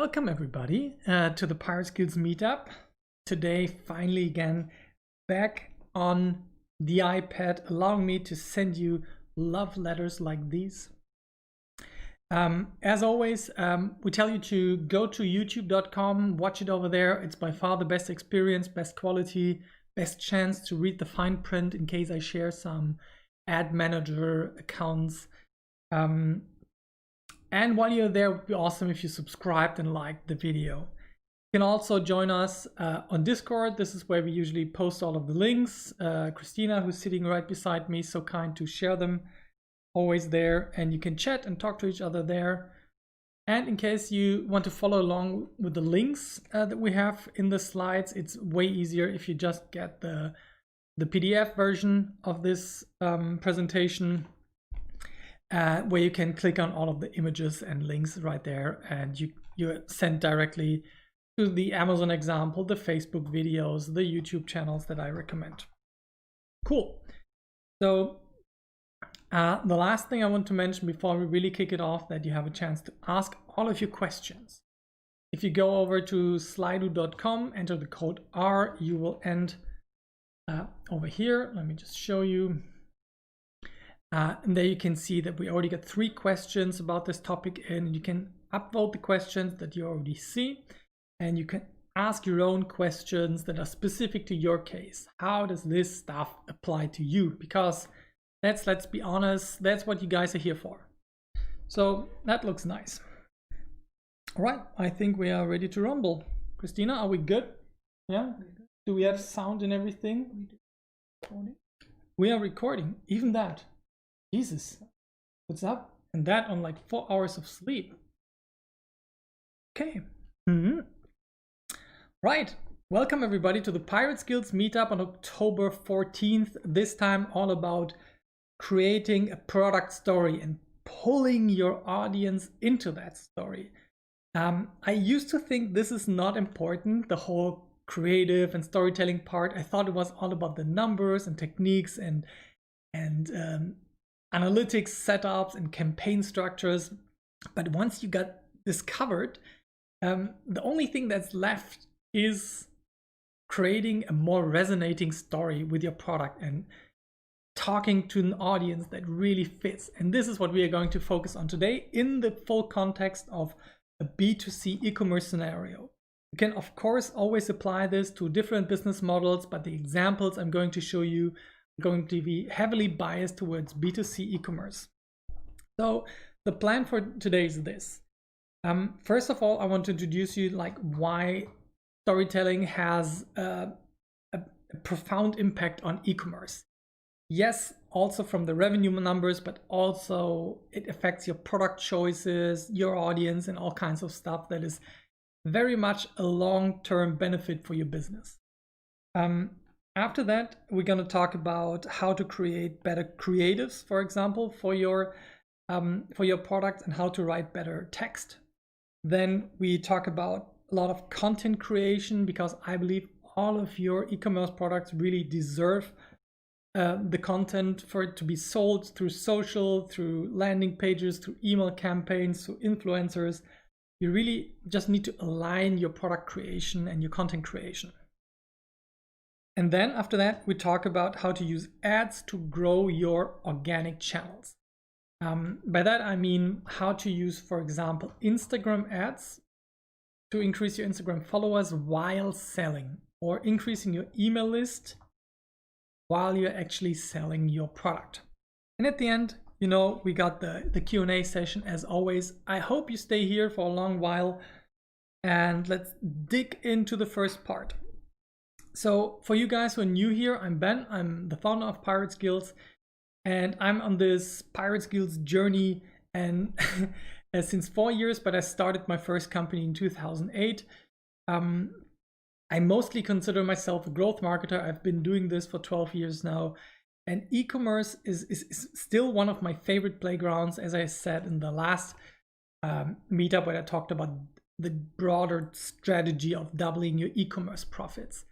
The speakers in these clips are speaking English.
Welcome everybody to the Pirate Skills meetup. Today, finally again, back on the iPad, allowing me to send you love letters like these. As always, we tell you to go to youtube.com, watch it over there. It's by far the best experience, best quality, best chance to read the fine print in case I share some ad manager accounts. And while you're there, it would be awesome if you subscribed and liked the video. You can also join us on Discord. This is where we usually post all of the links. Christina, who's sitting right beside me, so kind to share them, always there. And you can chat and talk to each other there. And in case you want to follow along with the links that we have in the slides, it's way easier if you just get the PDF version of this presentation. Where you can click on all of the images and links right there, and you're sent directly to the Amazon example, the Facebook videos, the YouTube channels that I recommend. Cool. So the last thing I want to mention before we really kick it off, that you have a chance to ask all of your questions. If you go over to slido.com, enter the code R, you will end over here. Let me just show you. And there you can see that we already got 3 questions about this topic in. You can upvote the questions that you already see, and you can ask your own questions that are specific to your case. How does this stuff apply to you? Because let's be honest, that's what you guys are here for. So that looks nice. All right, I think we are ready to rumble. Christina, are we good? Yeah? Do we have sound and everything? We are recording, even that. Jesus, what's up? And that on like 4 hours of sleep. Okay. Right. Welcome everybody to the Pirate Skills meetup on October 14th. This time all about creating a product story and pulling your audience into that story. I used to think this is not important, the whole creative and storytelling part. I thought it was all about the numbers and techniques and analytics setups and campaign structures. But once you got this covered, the only thing that's left is creating a more resonating story with your product and talking to an audience that really fits. And this is what we are going to focus on today in the full context of a B2C e-commerce scenario. You can of course always apply this to different business models, but the examples I'm going to show you going to be heavily biased towards B2C e-commerce. So the plan for today is this. First of all, I want to introduce you like why storytelling has a profound impact on e-commerce. Yes, also from the revenue numbers, but also it affects your product choices, your audience, and all kinds of stuff that is very much a long-term benefit for your business. After that, we're going to talk about how to create better creatives, for example, for your product, and how to write better text. Then we talk about a lot of content creation, because I believe all of your e-commerce products really deserve the content for it to be sold through social, through landing pages, through email campaigns, through influencers. You really just need to align your product creation and your content creation. And then after that, we talk about how to use ads to grow your organic channels. By that, I mean how to use, for example, Instagram ads to increase your Instagram followers while selling, or increasing your email list while you're actually selling your product. And at the end, you know, we got the Q&A session as always. I hope you stay here for a long while, and let's dig into the first part. So for you guys who are new here, I'm Ben. I'm the founder of Pirate Skills, and I'm on this Pirate Skills journey and since 4 years, but I started my first company in 2008. I mostly consider myself a growth marketer. I've been doing this for 12 years now, and e-commerce is still one of my favorite playgrounds, as I said in the last meetup where I talked about the broader strategy of doubling your e-commerce profits.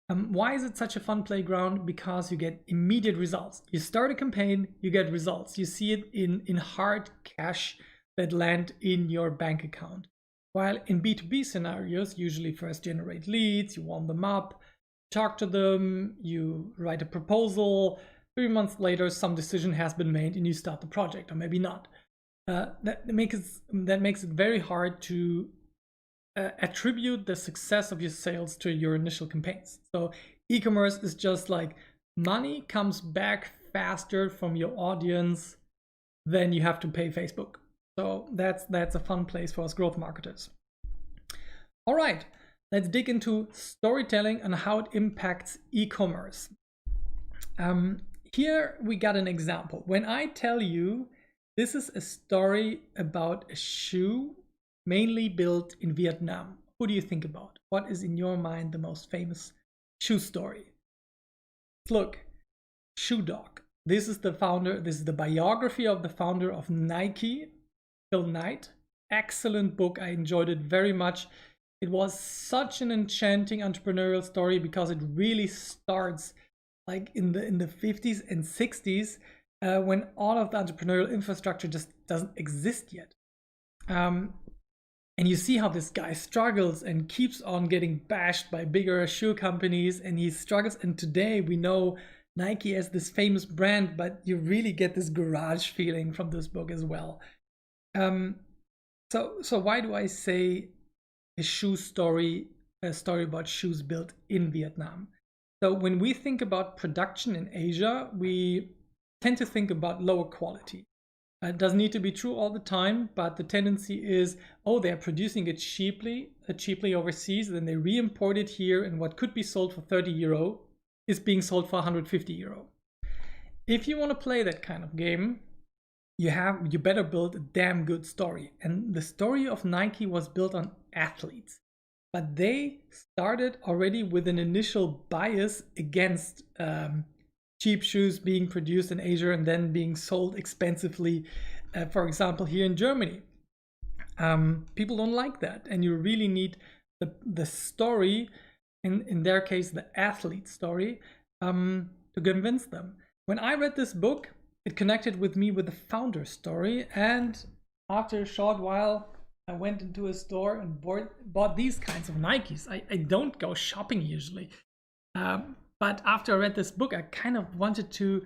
Why is it such a fun playground? Because you get immediate results. You start a campaign, you get results. You see it in hard cash that land in your bank account. While in B2B scenarios, usually first generate leads, you warm them up, talk to them, you write a proposal, 3 months later some decision has been made and you start the project, or maybe not. That makes it very hard to attribute the success of your sales to your initial campaigns. So e-commerce is just like money comes back faster from your audience than you have to pay Facebook. So that's a fun place for us growth marketers. All right, let's dig into storytelling and how it impacts e-commerce. Here we got an example. When I tell you this is a story about a shoe mainly built in Vietnam, who do you think about? What is in your mind the most famous shoe story? Look, Shoe Dog. This is the founder, this is the biography of the founder of Nike, Phil Knight. Excellent book, I enjoyed it very much. It was such an enchanting entrepreneurial story because it really starts like in the 50s and 60s when all of the entrepreneurial infrastructure just doesn't exist yet. And you see how this guy struggles and keeps on getting bashed by bigger shoe companies, and he struggles. And today we know Nike as this famous brand, but you really get this garage feeling from this book as well. So why do I say a story about shoes built in Vietnam? So when we think about production in Asia, we tend to think about lower quality. It doesn't need to be true all the time, but the tendency is, oh, they're producing it cheaply overseas, then they re-import it here, and what could be sold for 30 euro is being sold for 150 euro. If you want to play that kind of game, you better build a damn good story. And the story of Nike was built on athletes, but they started already with an initial bias against cheap shoes being produced in Asia and then being sold expensively, for example, here in Germany. People don't like that, and you really need the story, in their case, the athlete story, to convince them. When I read this book, it connected with me with the founder story, and after a short while, I went into a store and bought these kinds of Nikes. I don't go shopping usually. But after I read this book, I kind of wanted to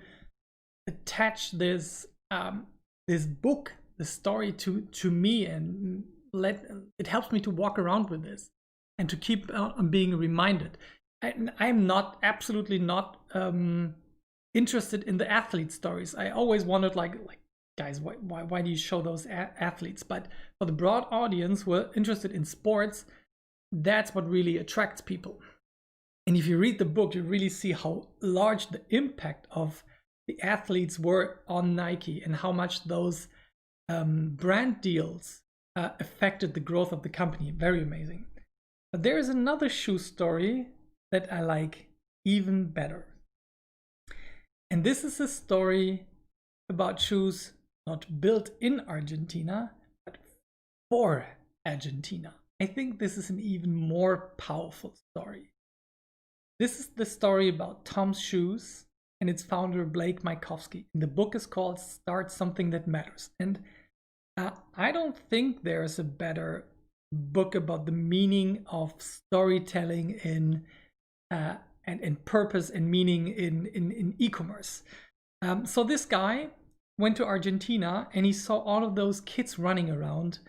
attach this book, the story to me, and it helps me to walk around with this and to keep on being reminded. I'm absolutely not interested in the athlete stories. I always wondered, like guys, why do you show those athletes? But for the broad audience who are interested in sports, that's what really attracts people. And if you read the book, you really see how large the impact of the athletes were on Nike and how much those brand deals affected the growth of the company. Very amazing. But there is another shoe story that I like even better. And this is a story about shoes not built in Argentina, but for Argentina. I think this is an even more powerful story. This is the story about Tom's Shoes and its founder, Blake Mycoskie. And the book is called Start Something That Matters. And I don't think there's a better book about the meaning of storytelling and purpose and meaning in e-commerce. So this guy went to Argentina and he saw all of those kids running around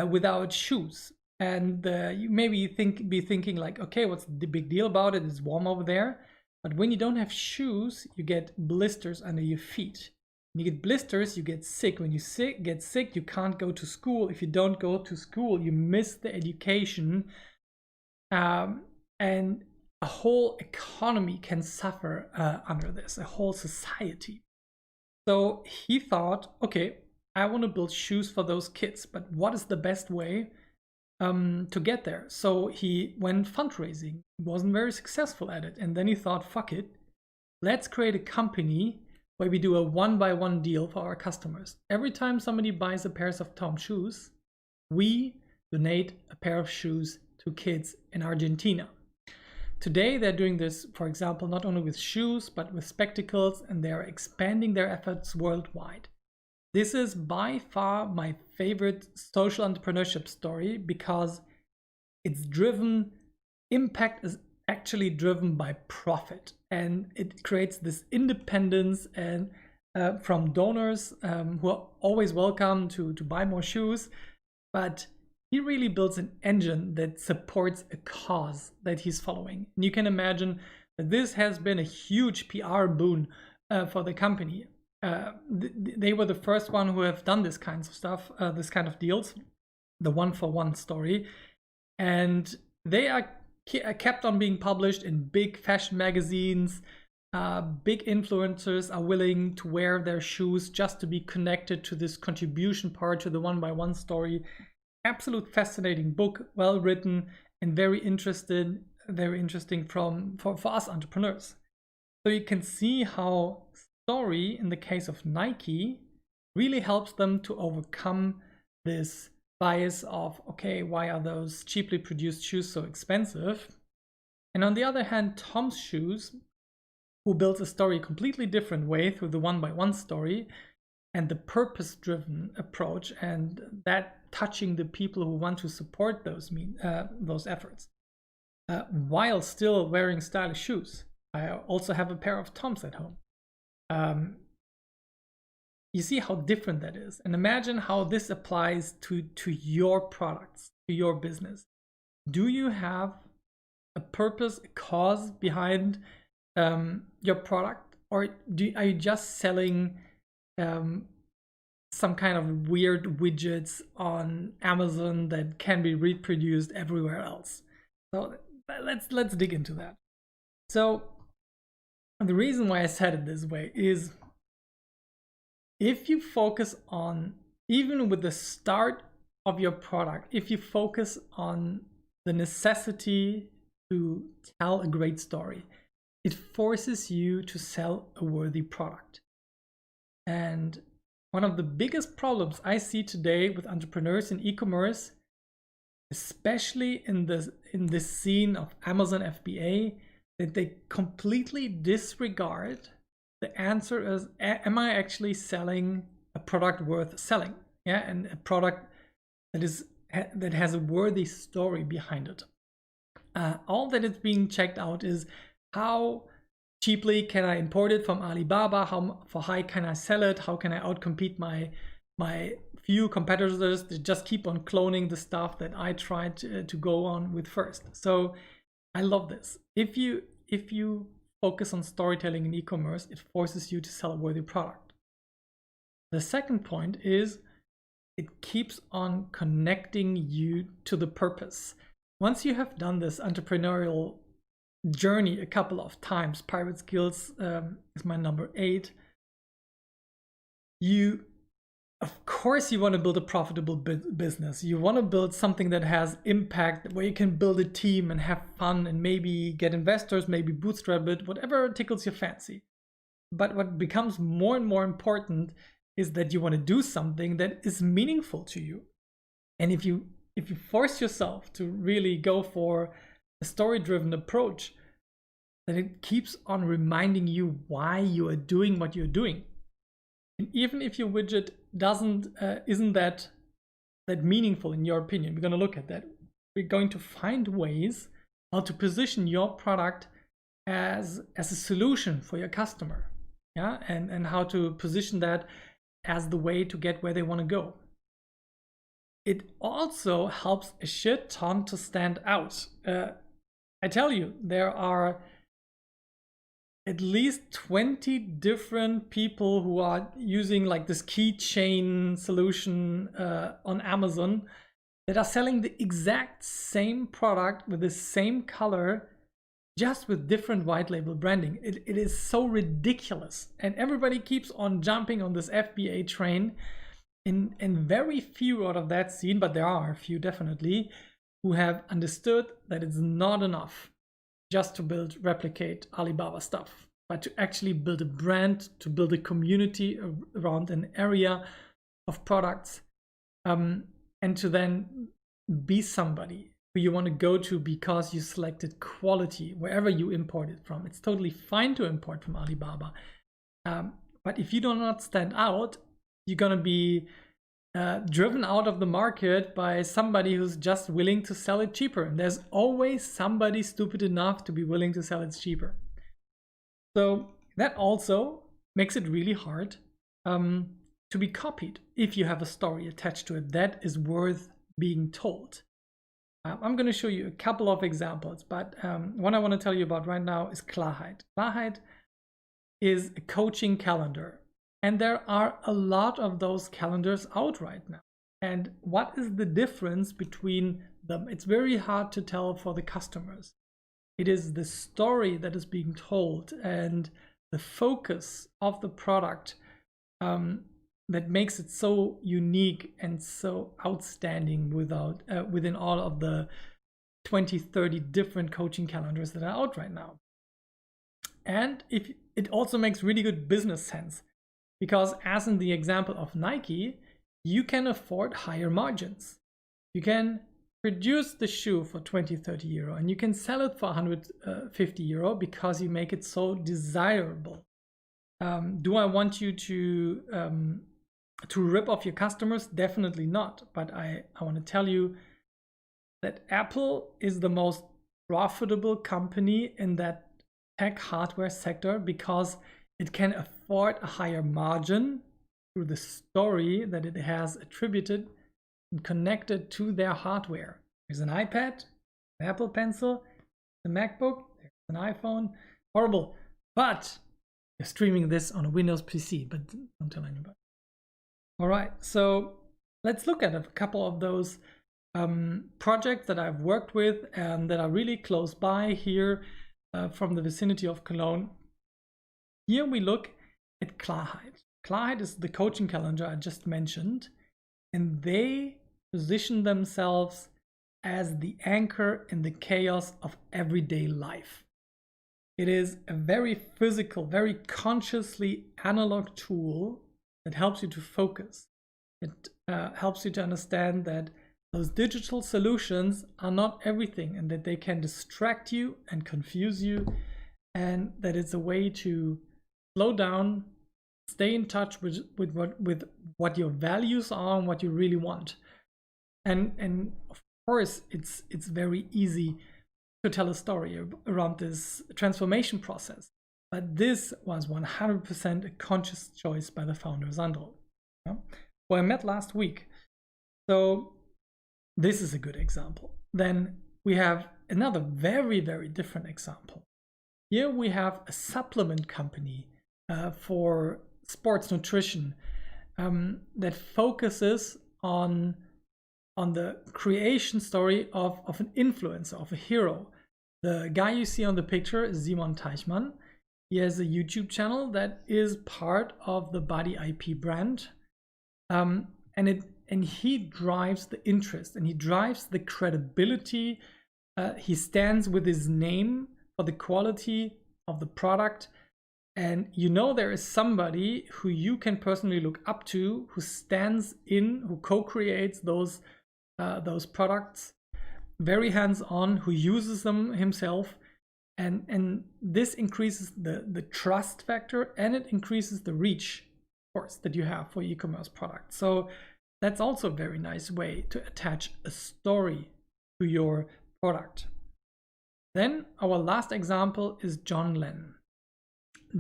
without shoes. And you maybe be thinking like, okay, what's the big deal about it? It's warm over there. But when you don't have shoes, you get blisters under your feet. When you get blisters, you get sick. When you get sick, you can't go to school. If you don't go to school, you miss the education. And a whole economy can suffer under this, a whole society. So he thought, okay, I want to build shoes for those kids, but what is the best way to get there? So he went fundraising. He wasn't very successful at it. And then he thought, fuck it, let's create a company where we do a one-by-one deal for our customers. Every time somebody buys a pair of Tom shoes, we donate a pair of shoes to kids in Argentina. Today, they're doing this, for example, not only with shoes, but with spectacles, and they're expanding their efforts worldwide. This is by far my favorite social entrepreneurship story because it's driven, impact is actually driven by profit, and it creates this independence and from donors who are always welcome to buy more shoes. But he really builds an engine that supports a cause that he's following. And you can imagine that this has been a huge PR boon for the company. They were the first one who have done this kinds of stuff, this kind of deals, the 1-for-1 story. And they are kept on being published in big fashion magazines. Big influencers are willing to wear their shoes just to be connected to this contribution part, to the 1-by-1 story. Absolute fascinating book, well written, and very interesting for us entrepreneurs. So you can see how story, in the case of Nike, really helps them to overcome this bias of, okay, why are those cheaply produced shoes so expensive? And on the other hand, Tom's Shoes, who builds a story a completely different way through the 1-by-1 story and the purpose-driven approach, and that touching the people who want to support those efforts, while still wearing stylish shoes. I also have a pair of Toms at home. You see how different that is, and imagine how this applies to your products, to your business. Do you have a purpose, a cause behind your product, or are you just selling some kind of weird widgets on Amazon that can be reproduced everywhere else? So let's dig into that. So the reason why I said it this way is, if you focus on, even with the start of your product, if you focus on the necessity to tell a great story, it forces you to sell a worthy product. And one of the biggest problems I see today with entrepreneurs in e-commerce, especially in this scene of Amazon FBA, that they completely disregard the answer is, am I actually selling a product worth selling? Yeah, and a product that has a worthy story behind it. All that is being checked out is, how cheaply can I import it from Alibaba? How for high can I sell it? How can I outcompete my few competitors that just keep on cloning the stuff that I tried to go on with first? So I love this. If you focus on storytelling in e-commerce, it forces you to sell a worthy product. The second point is, it keeps on connecting you to the purpose. Once you have done this entrepreneurial journey a couple of times, Pirate Skills is my number 8, of course you want to build a profitable business. You want to build something that has impact, where you can build a team and have fun and maybe get investors, maybe bootstrap it, whatever tickles your fancy. But what becomes more and more important is that you want to do something that is meaningful to you. And if you force yourself to really go for a story-driven approach, then it keeps on reminding you why you are doing what you're doing. And even if your widget isn't that meaningful in your opinion, we're going to look at that. We're going to find ways how to position your product as a solution for your customer, yeah, and how to position that as the way to get where they want to go. It also helps a shit ton to stand out. I tell you, there are at least 20 different people who are using like this keychain solution on Amazon that are selling the exact same product with the same color, just with different white label branding. It is so ridiculous, and everybody keeps on jumping on this FBA train. And very few out of that scene, but there are a few definitely, who have understood that it's not enough just to replicate Alibaba stuff, but to actually build a brand, to build a community around an area of products, and to then be somebody who you want to go to because you selected quality wherever you import it from. It's totally fine to import from Alibaba, but if you do not stand out, you're gonna be driven out of the market by somebody who's just willing to sell it cheaper. And there's always somebody stupid enough to be willing to sell it cheaper. So that also makes it really hard to be copied if you have a story attached to it that is worth being told. I'm going to show you a couple of examples, but one I want to tell you about right now is Klarheit. Klarheit is a coaching calendar, and there are a lot of those calendars out right now. And what is the difference between them? It's very hard to tell for the customers. It is the story that is being told and the focus of the product that makes it so unique and so outstanding within all of the 20, 30 different coaching calendars that are out right now. And it also makes really good business sense, because as in the example of Nike, you can afford higher margins. You can produce the shoe for 20, 30 euro and you can sell it for 150 euro because you make it so desirable. Do I want you to rip off your customers? Definitely not. But I want to tell you that Apple is the most profitable company in that tech hardware sector because it can afford a higher margin through the story that it has attributed and connected to their hardware. There's an iPad, an Apple Pencil, a MacBook, there's an iPhone. Horrible. But you're streaming this on a Windows PC, but don't tell anybody. All right, so let's look at a couple of those projects that I've worked with and that are really close by here from the vicinity of Cologne. Here we look at Klarheit. Klarheit is the coaching calendar I just mentioned, and they position themselves as the anchor in the chaos of everyday life. It is a very physical, very consciously analog tool that helps you to focus. It helps you to understand that those digital solutions are not everything and that they can distract you and confuse you, and that it's a way to slow down, stay in touch with what your values are and what you really want. And of course, it's very easy to tell a story around this transformation process. But this was 100% a conscious choice by the founder, Sandro, who I met last week. So this is a good example. Then we have another very, very different example. Here we have a supplement company for sports nutrition that focuses on the creation story of an influencer, of a hero. The guy you see on the picture is Simon Teichmann. He has a YouTube channel that is part of the Body IP brand. And he drives the interest and he drives the credibility. He stands with his name for the quality of the product. And you know there is somebody who you can personally look up to, who stands in, who co-creates those products, very hands-on, who uses them himself. And this increases the trust factor, and it increases the reach, of course, that you have for e-commerce products. So that's also a very nice way to attach a story to your product. Then our last example is John Lennon.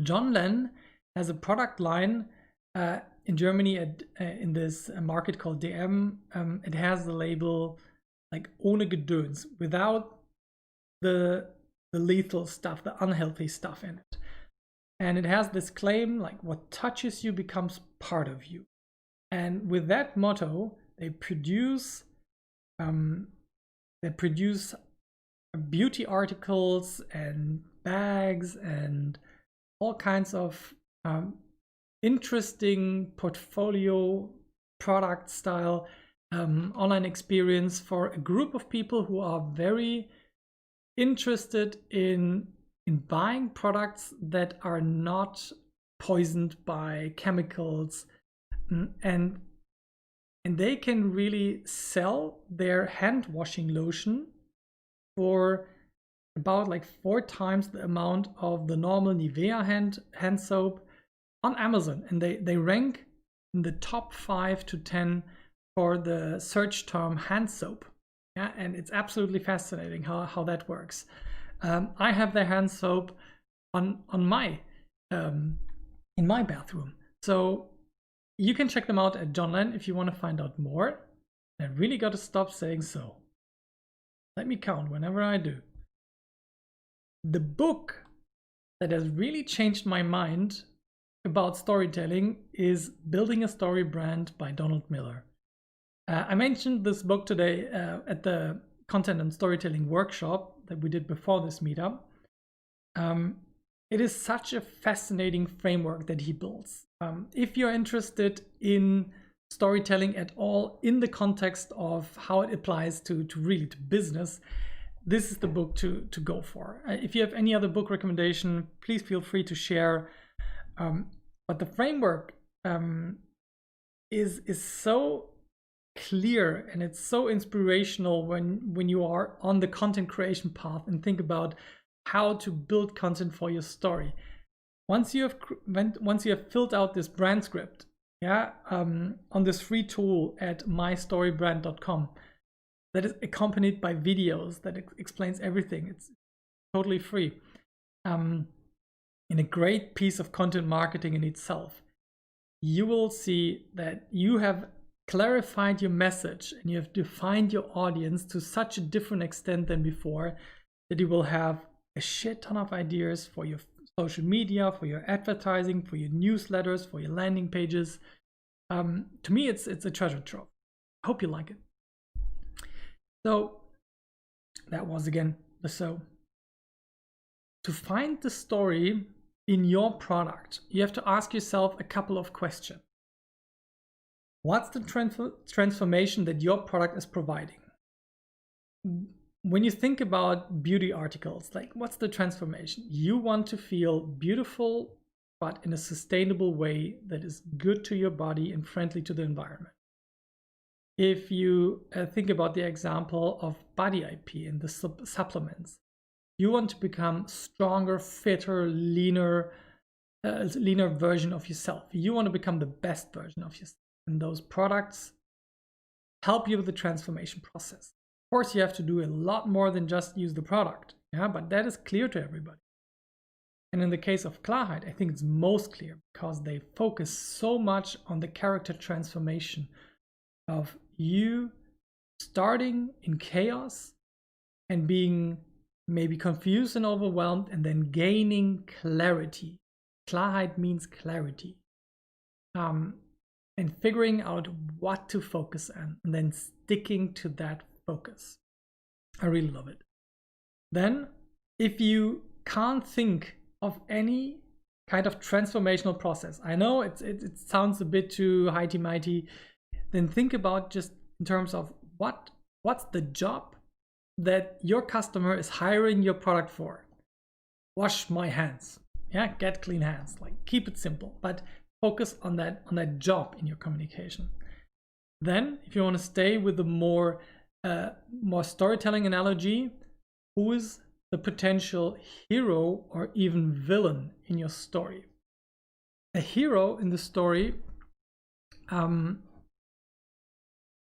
John Lennon has a product line in Germany in this market called DM. It has the label like ohne Gedöns, without the lethal stuff, the unhealthy stuff in it. And it has this claim like what touches you becomes part of you. And with that motto, they produce beauty articles and bags and all kinds of interesting portfolio product style online experience for a group of people who are very interested in buying products that are not poisoned by chemicals, and they can really sell their hand washing lotion for about like 4 times the amount of the normal Nivea hand soap on Amazon, and they rank in the top 5 to 10 for the search term hand soap. Yeah, and it's absolutely fascinating how that works. I have the hand soap on my in my bathroom, so you can check them out at John Len if you want to find out more. I really got to stop saying so. Let me count whenever I do. The book that has really changed my mind about storytelling is Building a Story Brand by Donald Miller. I mentioned this book today at the content and storytelling workshop that we did before this meetup. It is such a fascinating framework that he builds. If you're interested in storytelling at all in the context of how it applies to really to business, this is the book to go for. If you have any other book recommendation, please feel free to share. But the framework is so clear, and it's so inspirational when you are on the content creation path and think about how to build content for your story. Once you have filled out this brand script, on this free tool at mystorybrand.com, that is accompanied by videos that explains everything. It's totally free. In a great piece of content marketing in itself, you will see that you have clarified your message and you have defined your audience to such a different extent than before that you will have a shit ton of ideas for your social media, for your advertising, for your newsletters, for your landing pages. To me, it's a treasure trove. I hope you like it. So that was again the so. To find the story in your product, you have to ask yourself a couple of questions. What's the transformation that your product is providing? When you think about beauty articles, like what's the transformation? You want to feel beautiful, but in a sustainable way that is good to your body and friendly to the environment. If you think about the example of body IP and the supplements, you want to become stronger, fitter, leaner version of yourself. You want to become the best version of yourself. And those products help you with the transformation process. Of course, you have to do a lot more than just use the product, but that is clear to everybody. And in the case of Klarheit, I think it's most clear because they focus so much on the character transformation of you starting in chaos and being maybe confused and overwhelmed and then gaining clarity. Klarheit means clarity. And figuring out what to focus on and then sticking to that focus. I really love it. Then, if you can't think of any kind of transformational process, I know it sounds a bit too highty-mighty, then think about just in terms of what's the job that your customer is hiring your product for. Wash my hands. Get clean hands. Like, keep it simple, but focus on that job in your communication. Then, if you want to stay with the more storytelling analogy, who is the potential hero or even villain in your story? A hero in the story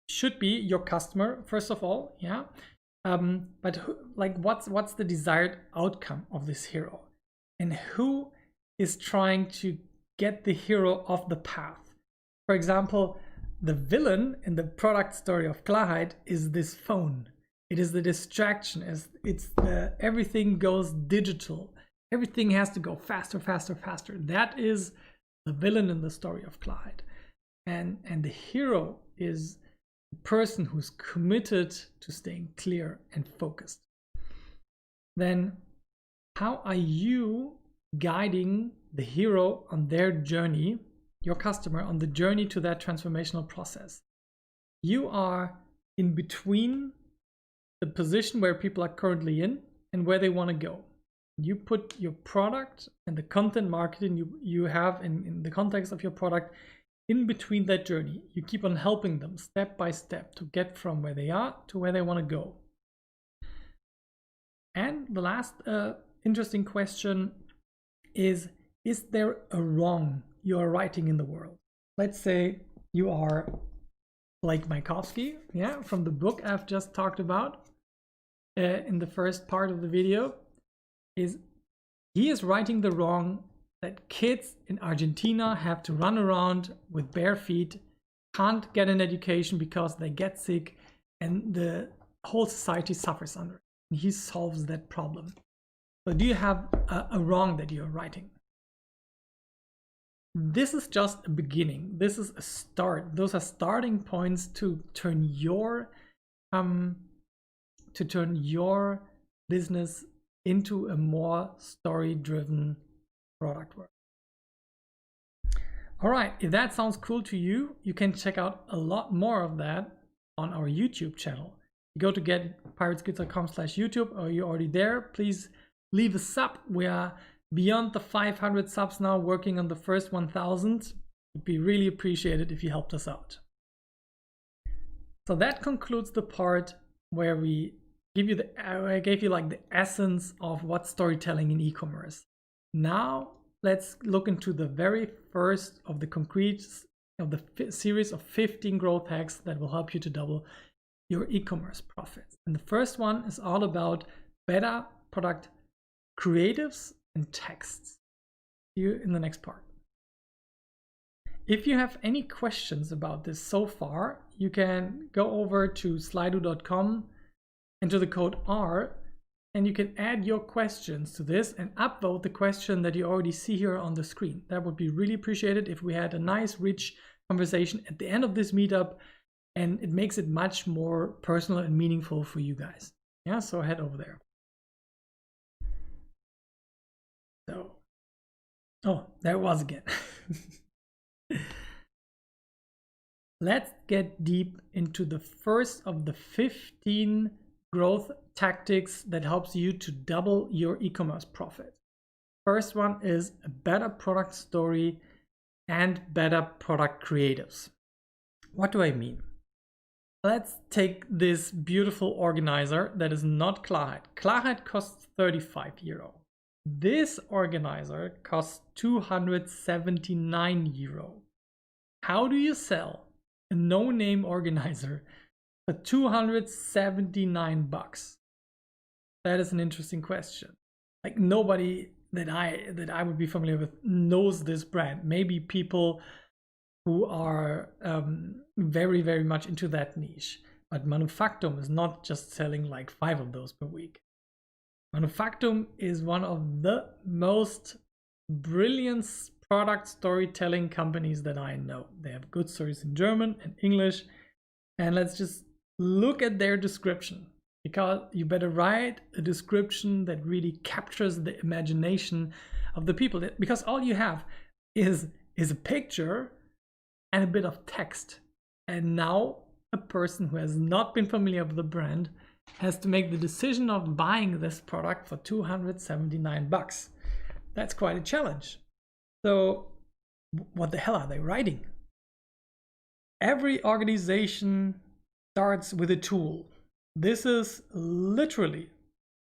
should be your customer, first of all, but what's the desired outcome of this hero, and who is trying to get the hero off the path? For example, the villain in the product story of Klarheit is this phone. It is the distraction. It's everything goes digital. Everything has to go faster, faster, faster. That is the villain in the story of Klarheit. And the hero is the person who's committed to staying clear and focused. Then how are you guiding the hero on their journey, your customer, on the journey to that transformational process? You are in between the position where people are currently in and where they want to go. You put your product and the content marketing you have in the context of your product in between that journey. You keep on helping them step by step to get from where they are to where they want to go. And the last interesting question is there a wrong you are writing in the world? let's say you are Blake Mycoskie, yeah, from the book I've just talked about in the first part of the video. He is righting the wrong that kids in Argentina have to run around with bare feet, can't get an education because they get sick, and the whole society suffers under it. And he solves that problem. So do you have a wrong that you're writing? This is just a beginning. This is a start. Those are starting points to turn your business into a more story-driven product work. All right, if that sounds cool to you, you can check out a lot more of that on our YouTube channel. You go to getpirateskills.com/YouTube, or you're already there. Please leave a sub. We are beyond the 500 subs now, working on the first 1,000. It'd be really appreciated if you helped us out. So that concludes the part where we give you I gave you like the essence of what storytelling in e-commerce. Now let's look into the very first of the series of 15 growth hacks that will help you to double your e-commerce profits. And the first one is all about better product creatives and texts. See you in the next part. If you have any questions about this so far, you can go over to slido.com, enter the code R, and you can add your questions to this and upvote the question that you already see here on the screen. That would be really appreciated if we had a nice, rich conversation at the end of this meetup, and it makes it much more personal and meaningful for you guys. Yeah, so head over there. So, oh, there it was again. Let's get deep into the first of the 15 growth tactics that helps you to double your e-commerce profit. First one is a better product story and better product creatives. What do I mean? Let's take this beautiful organizer that is not Klarheit. Klarheit costs 35 euro. This organizer costs 279 euro. How do you sell a no-name organizer for 279 bucks? That is an interesting question. Like, nobody that I would be familiar with knows this brand. Maybe people who are very, very much into that niche. But Manufactum is not just selling like 5 of those per week. Manufactum is one of the most brilliant product storytelling companies that I know. They have good stories in German and English. And let's just look at their description, because you better write a description that really captures the imagination of the people. Because all you have is a picture and a bit of text. And now a person who has not been familiar with the brand has to make the decision of buying this product for 279 bucks. That's quite a challenge. So what the hell are they writing? Every organization starts with a tool. This is literally,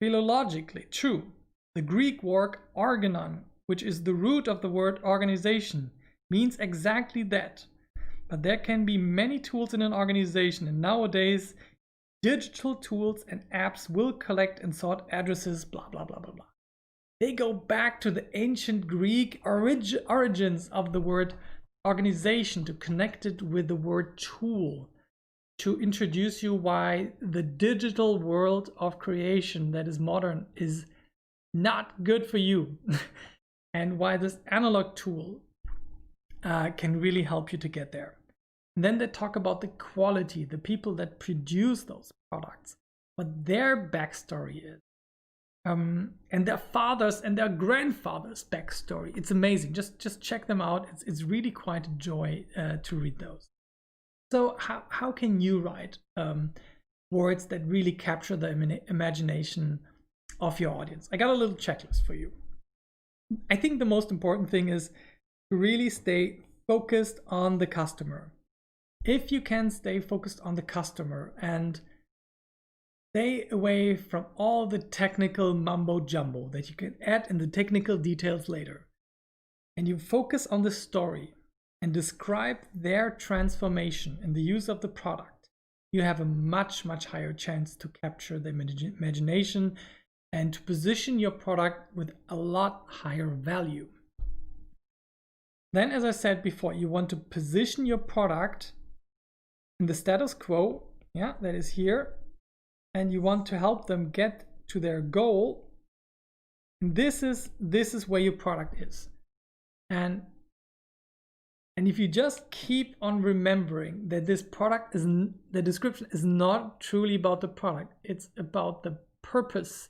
philologically true. The Greek word organon, which is the root of the word organization, means exactly that. But there can be many tools in an organization, and nowadays digital tools and apps will collect and sort addresses, blah, blah, blah, blah, blah. They go back to the ancient Greek origins of the word organization to connect it with the word tool, to introduce you why the digital world of creation that is modern is not good for you and why this analog tool can really help you to get there. And then they talk about the quality, the people that produce those products, what their backstory is, and their fathers and their grandfathers' backstory. It's amazing. Just check them out. It's really quite a joy to read those. So how can you write words that really capture the imagination of your audience? I got a little checklist for you. I think the most important thing is to really stay focused on the customer. If you can stay focused on the customer and stay away from all the technical mumbo jumbo that you can add in the technical details later, and you focus on the story, and describe their transformation in the use of the product, you have a much higher chance to capture the imagination and to position your product with a lot higher value. Then, as I said before, you want to position your product in the status quo, yeah, that is here, and you want to help them get to their goal. And this is where your product is. And if you just keep on remembering that this product is, the description is not truly about the product, it's about the purpose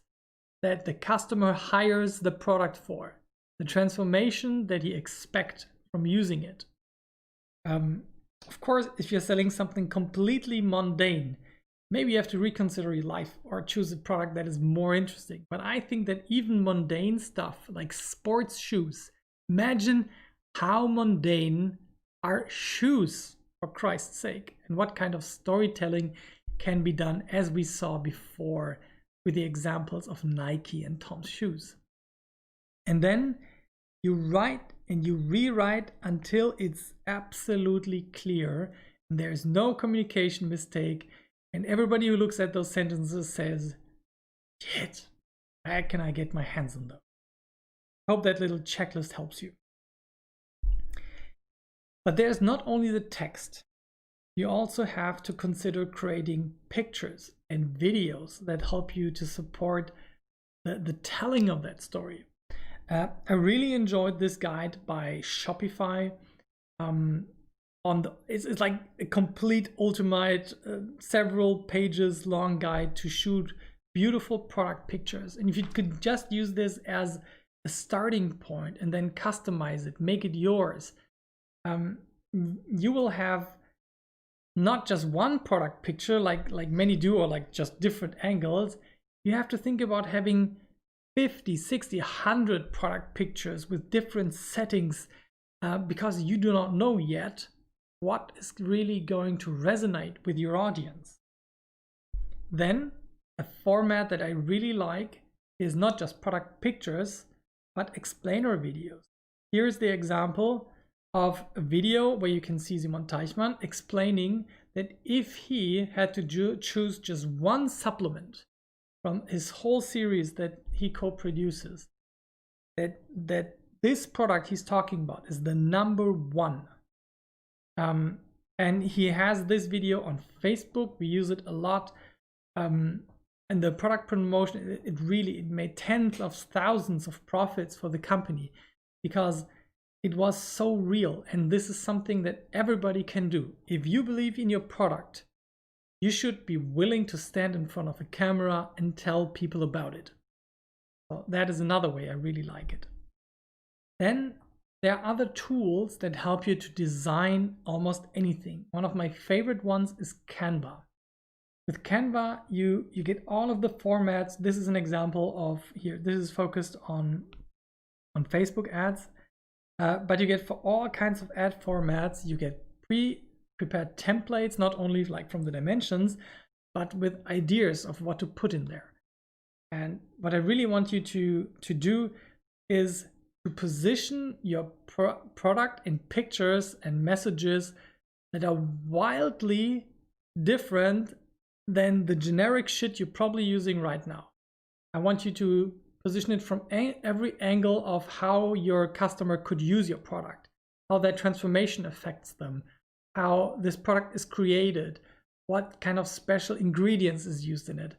that the customer hires the product for, the transformation that he expects from using it. Of course, if you're selling something completely mundane, maybe you have to reconsider your life or choose a product that is more interesting. But I think that even mundane stuff like sports shoes, imagine how mundane are shoes, for Christ's sake, and what kind of storytelling can be done, as we saw before with the examples of Nike and Tom's shoes. And then you write and you rewrite until it's absolutely clear and there's no communication mistake, and everybody who looks at those sentences says, shit, where can I get my hands on those? Hope that little checklist helps you. But there's not only the text. You also have to consider creating pictures and videos that help you to support the telling of that story. I really enjoyed this guide by Shopify. It's like a complete ultimate, several pages long guide to shoot beautiful product pictures. And if you could just use this as a starting point and then customize it, make it yours, you will have not just one product picture like many do, or like just different angles. You have to think about having 50, 60, 100 product pictures with different settings, because you do not know yet what is really going to resonate with your audience. Then a format that I really like is not just product pictures, but explainer videos. Here's the example of a video where you can see Simon Teichmann explaining that if he had to choose just one supplement from his whole series that he co-produces, that this product he's talking about is the number one. And he has this video on Facebook. We use it a lot. And the product promotion, it made tens of thousands of profits for the company because it was so real. And this is something that everybody can do. If you believe in your product, you should be willing to stand in front of a camera and tell people about it. So that is another way I really like it. Then there are other tools that help you to design almost anything. One of my favorite ones is Canva. With Canva, you get all of the formats. This is an example of here. This is focused on Facebook ads. But you get for all kinds of ad formats, you get pre-prepared templates, not only like from the dimensions, but with ideas of what to put in there. And what I really want you to do is to position your product in pictures and messages that are wildly different than the generic shit you're probably using right now. I want you to position it from every angle of how your customer could use your product, how that transformation affects them, how this product is created, what kind of special ingredients is used in it.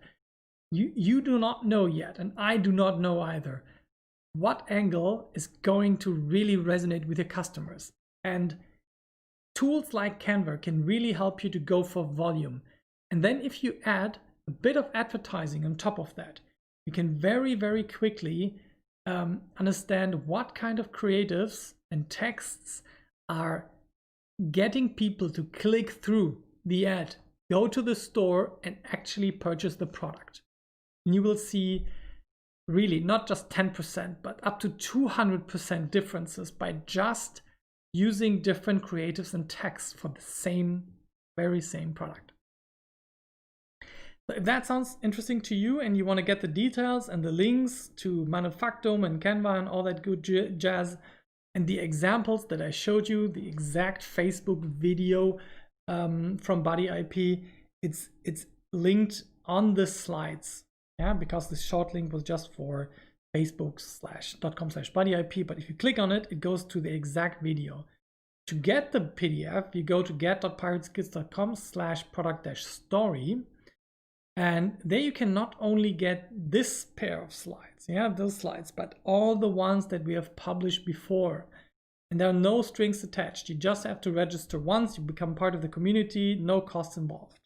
You do not know yet, and I do not know either, what angle is going to really resonate with your customers. And tools like Canva can really help you to go for volume. And then if you add a bit of advertising on top of that, you can very, very quickly understand what kind of creatives and texts are getting people to click through the ad, go to the store and actually purchase the product. And you will see really not just 10%, but up to 200% differences by just using different creatives and texts for the very same product. So if that sounds interesting to you and you want to get the details and the links to Manufactum and Canva and all that good jazz, And the examples that I showed you, the exact Facebook video from Buddy IP, it's linked on the slides, yeah, because the short link was just for facebook.com/buddyip, but if you click on it, it goes to the exact video. To get the PDF, you go to get.pirateskills.com/product-story, and there you can not only get this pair of slides, yeah, those slides, but all the ones that we have published before. And there are no strings attached. You just have to register once, you become part of the community, no costs involved.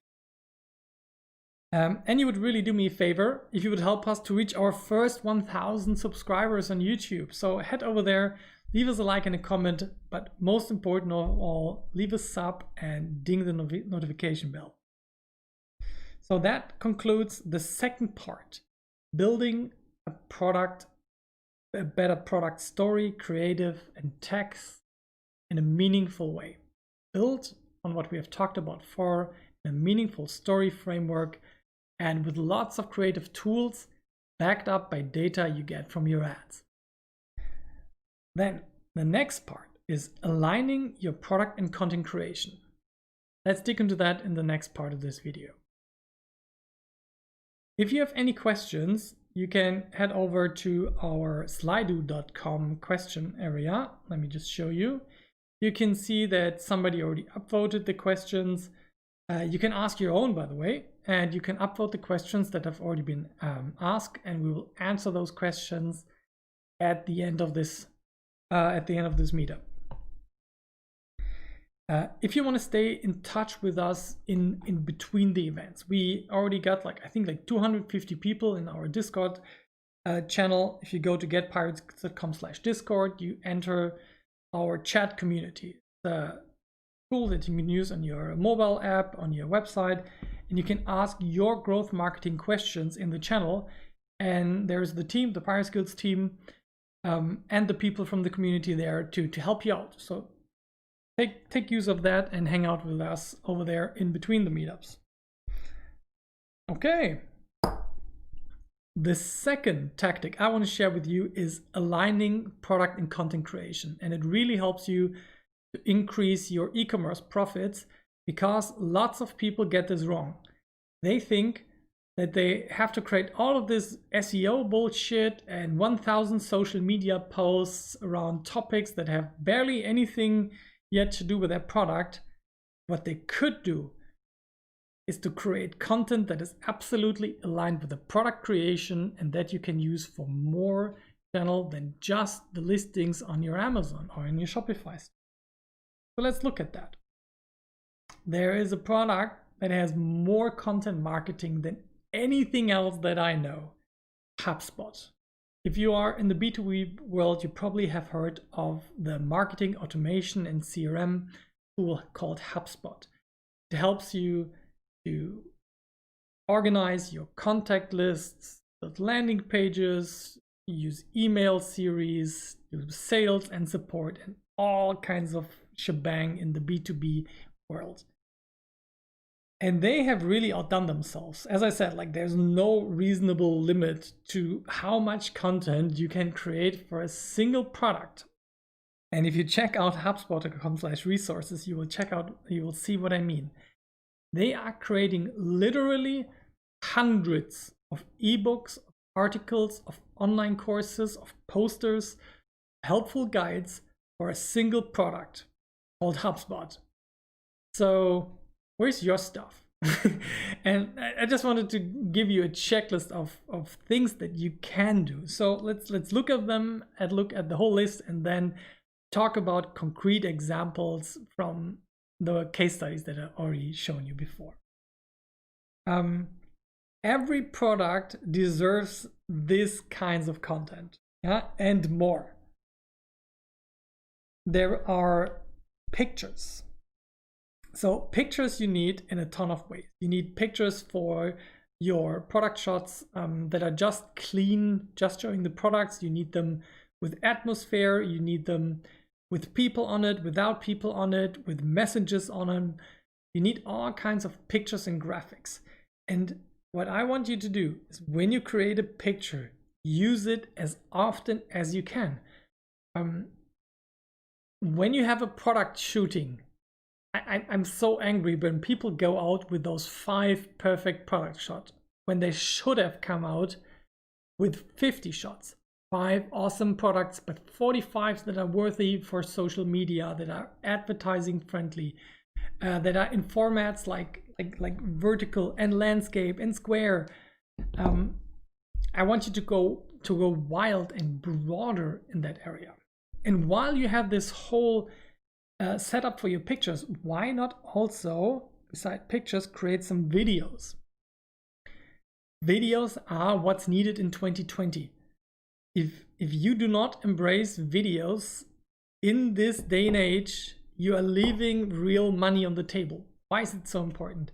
And you would really do me a favor if you would help us to reach our first 1,000 subscribers on YouTube. So head over there, leave us a like and a comment, but most important of all, leave a sub and ding the notification bell. So that concludes the second part, building a product, a better product story, creative and text in a meaningful way. Built on what we have talked about for a meaningful story framework and with lots of creative tools backed up by data you get from your ads. Then the next part is aligning your product and content creation. Let's dig into that in the next part of this video. If you have any questions, you can head over to our slido.com question area. Let me just show you. You can see that somebody already upvoted the questions. You can ask your own, by the way, and you can upvote the questions that have already been asked, and we will answer those questions at the end of this meetup. If you want to stay in touch with us in between the events, we already got I think 250 people in our Discord channel. If you go to getpirates.com/discord, you enter our chat community, the tool that you can use on your mobile app, on your website, and you can ask your growth marketing questions in the channel. And there's the team, the Pirate Skills team, and the people from the community there to help you out. So take use of that and hang out with us over there in between the meetups. Okay. The second tactic I want to share with you is aligning product and content creation. And it really helps you to increase your e-commerce profits, because lots of people get this wrong. They think that they have to create all of this SEO bullshit and 1,000 social media posts around topics that have barely anything yet to do with their product. What they could do is to create content that is absolutely aligned with the product creation and that you can use for more channel than just the listings on your Amazon or in your Shopify store. So let's look at that. There is a product that has more content marketing than anything else that I know, HubSpot. If you are in the B2B world, you probably have heard of the marketing automation and CRM tool called HubSpot. It helps you to organize your contact lists, build landing pages, use email series, do sales and support, and all kinds of shebang in the B2B world. And they have really outdone themselves. As I said, there's no reasonable limit to how much content you can create for a single product. And if you check out hubspot.com/resources, you will see what I mean. They are creating literally hundreds of ebooks, of articles, of online courses, of posters, helpful guides for a single product called HubSpot. So where's your stuff? And I just wanted to give you a checklist of things that you can do. So let's look at them and look at the whole list, and then talk about concrete examples from the case studies that I've already shown you before. Every product deserves these kinds of content, yeah, and more. There are pictures. So pictures you need in a ton of ways. You need pictures for your product shots that are just clean, just showing the products. You need them with atmosphere. You need them with people on it, without people on it, with messages on them. You need all kinds of pictures and graphics. And what I want you to do is, when you create a picture, use it as often as you can. when you have a product shooting, I'm so angry when people go out with those 5 perfect product shots when they should have come out with 50 shots. 5 awesome products, but 45 that are worthy for social media, that are advertising friendly, that are in formats like vertical and landscape and square. I want you to go wild and broader in that area. And while you have this whole setup for your pictures, why not also, beside pictures, create some videos? Videos are what's needed in 2020. If you do not embrace videos in this day and age, you are leaving real money on the table. Why is it so important?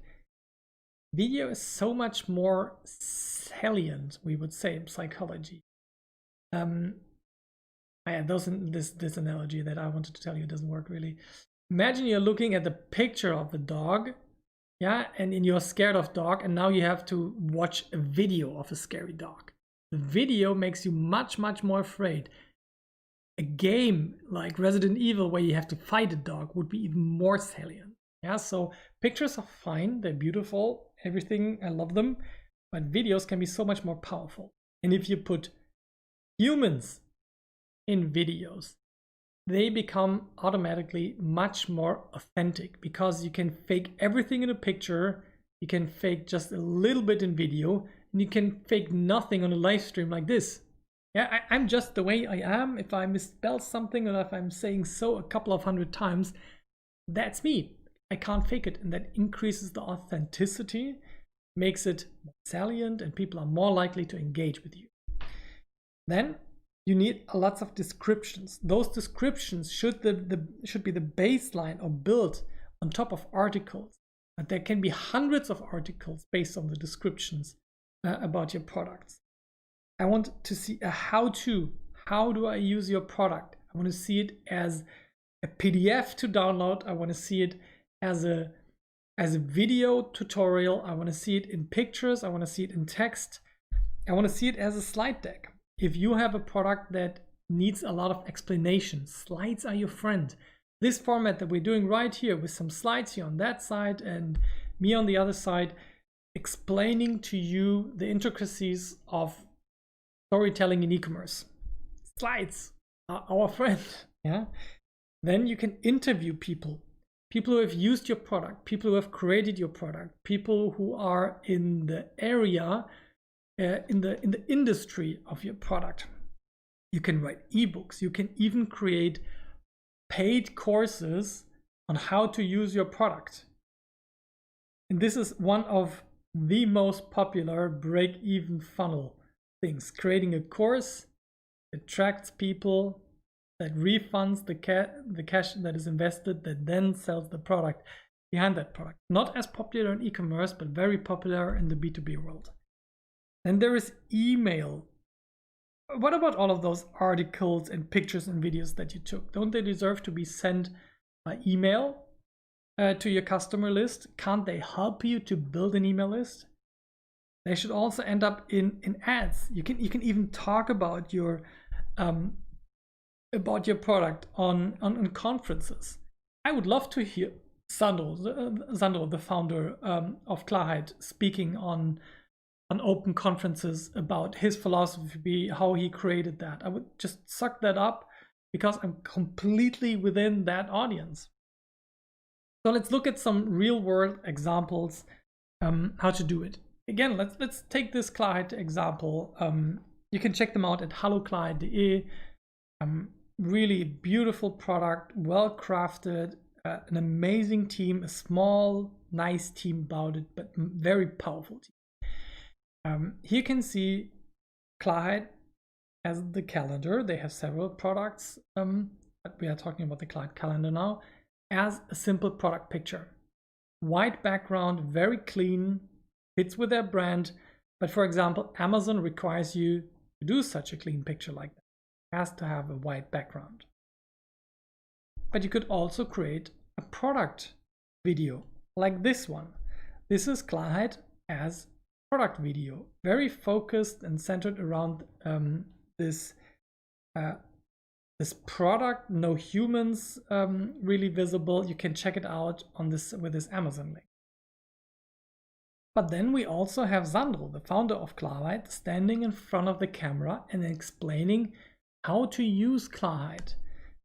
Video is so much more salient, we would say, in psychology. This analogy that I wanted to tell you doesn't work really. Imagine you're looking at the picture of the dog, yeah, and you're scared of dog, and now you have to watch a video of a scary dog. The video makes you much more afraid. A game like Resident Evil where you have to fight a dog would be even more salient. Yeah, so pictures are fine, they're beautiful, everything, I love them, but videos can be so much more powerful. And if you put humans in videos, they become automatically much more authentic, because you can fake everything in a picture, you can fake just a little bit in video, and you can fake nothing on a live stream like this. Yeah, I'm just the way I am. If I misspell something or if I'm saying so a couple of 100 times, that's me. I can't fake it, and that increases the authenticity, makes it salient, and people are more likely to engage with you. Then you need lots of descriptions. Those descriptions should be the baseline or built on top of articles. But there can be hundreds of articles based on the descriptions about your products. I want to see a how-to. How do I use your product? I want to see it as a PDF to download. I want to see it as a video tutorial. I want to see it in pictures. I want to see it in text. I want to see it as a slide deck. If you have a product that needs a lot of explanation, slides are your friend. This format that we're doing right here, with some slides here on that side and me on the other side, explaining to you the intricacies of storytelling in e-commerce. Slides are our friend. Yeah. Then you can interview people who have used your product, people who have created your product, people who are in the area, in the industry of your product. You can write ebooks. You can even create paid courses on how to use your product. And this is one of the most popular break-even funnel things. Creating a course attracts people, that refunds the cash that is invested, that then sells the product behind that product. Not as popular in e-commerce, but very popular in the B2B world. Then there is email. What about all of those articles and pictures and videos that you took? Don't they deserve to be sent by email to your customer list? Can't they help you to build an email list? They should also end up in ads. You can even talk about your product on conferences. I would love to hear Sandro, the founder of Klarheit, speaking on open conferences about his philosophy, how he created that. I would just suck that up because I'm completely within that audience. So let's look at some real world examples how to do it. Again, let's take this Klarheit example. You can check them out at halloklarheit.de. Really beautiful product, well crafted, an amazing team, a small, nice team about it, but very powerful team. Here you can see Klarheit as the calendar. They have several products, but we are talking about the Klarheit calendar now, as a simple product picture. White background, very clean, fits with their brand. But for example, Amazon requires you to do such a clean picture like that. It has to have a white background. But you could also create a product video like this one. This is Klarheit as product video, very focused and centered around this this product, no humans really visible. You can check it out on this with this Amazon link. But then we also have Sandro, the founder of Klarheit, standing in front of the camera and explaining how to use Klarheit.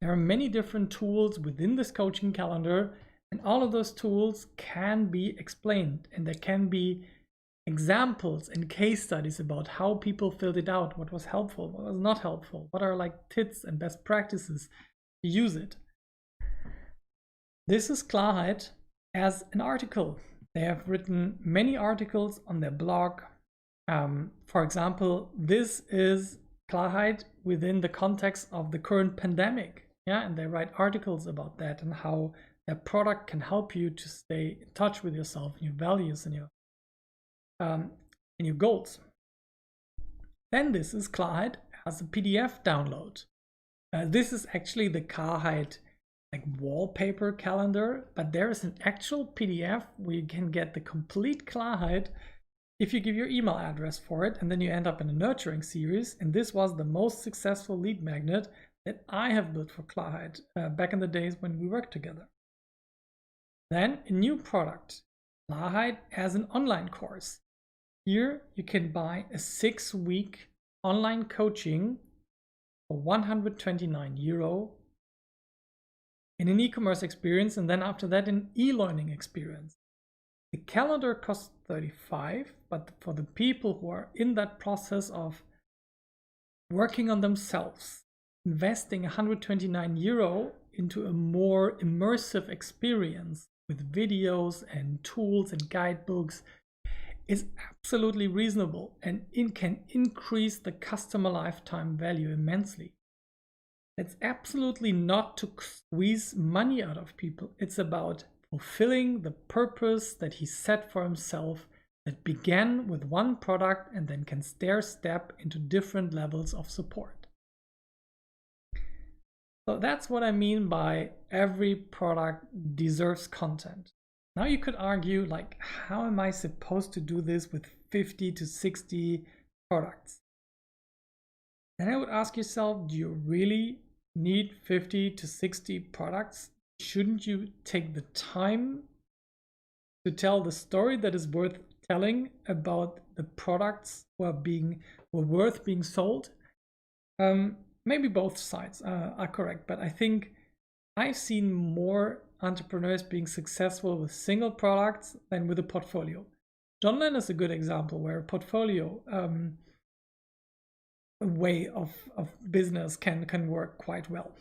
There are many different tools within this coaching calendar, and all of those tools can be explained, and there can be examples and case studies about how people filled it out, what was helpful, what was not helpful, what are like tips and best practices to use it. This is Klarheit as an article. They have written many articles on their blog. For example, this is Klarheit within the context of the current pandemic. Yeah, and they write articles about that and how their product can help you to stay in touch with yourself and your values and your goals. Then this is Klarheit as a PDF download. This is actually the Klarheit like wallpaper calendar, but there is an actual PDF where you can get the complete Klarheit if you give your email address for it, and then you end up in a nurturing series. And this was the most successful lead magnet that I have built for Klarheit back in the days when we worked together. Then a new product, Klarheit as an online course. Here you can buy a 6-week online coaching for €129 in an e-commerce experience, and then after that an e-learning experience. The calendar costs $35, but for the people who are in that process of working on themselves, investing €129 into a more immersive experience with videos and tools and guidebooks is absolutely reasonable, and it can increase the customer lifetime value immensely. It's absolutely not to squeeze money out of people. It's about fulfilling the purpose that he set for himself, that began with one product and then can stair-step into different levels of support. So that's what I mean by every product deserves content. Now you could argue, like, how am I supposed to do this with 50 to 60 products? Then I would ask yourself, do you really need 50 to 60 products? Shouldn't you take the time to tell the story that is worth telling about the products who are worth being sold? Maybe both sides are correct, but I think I've seen more entrepreneurs being successful with single products than with a portfolio. John Lennon is a good example where a portfolio way of business can work quite well.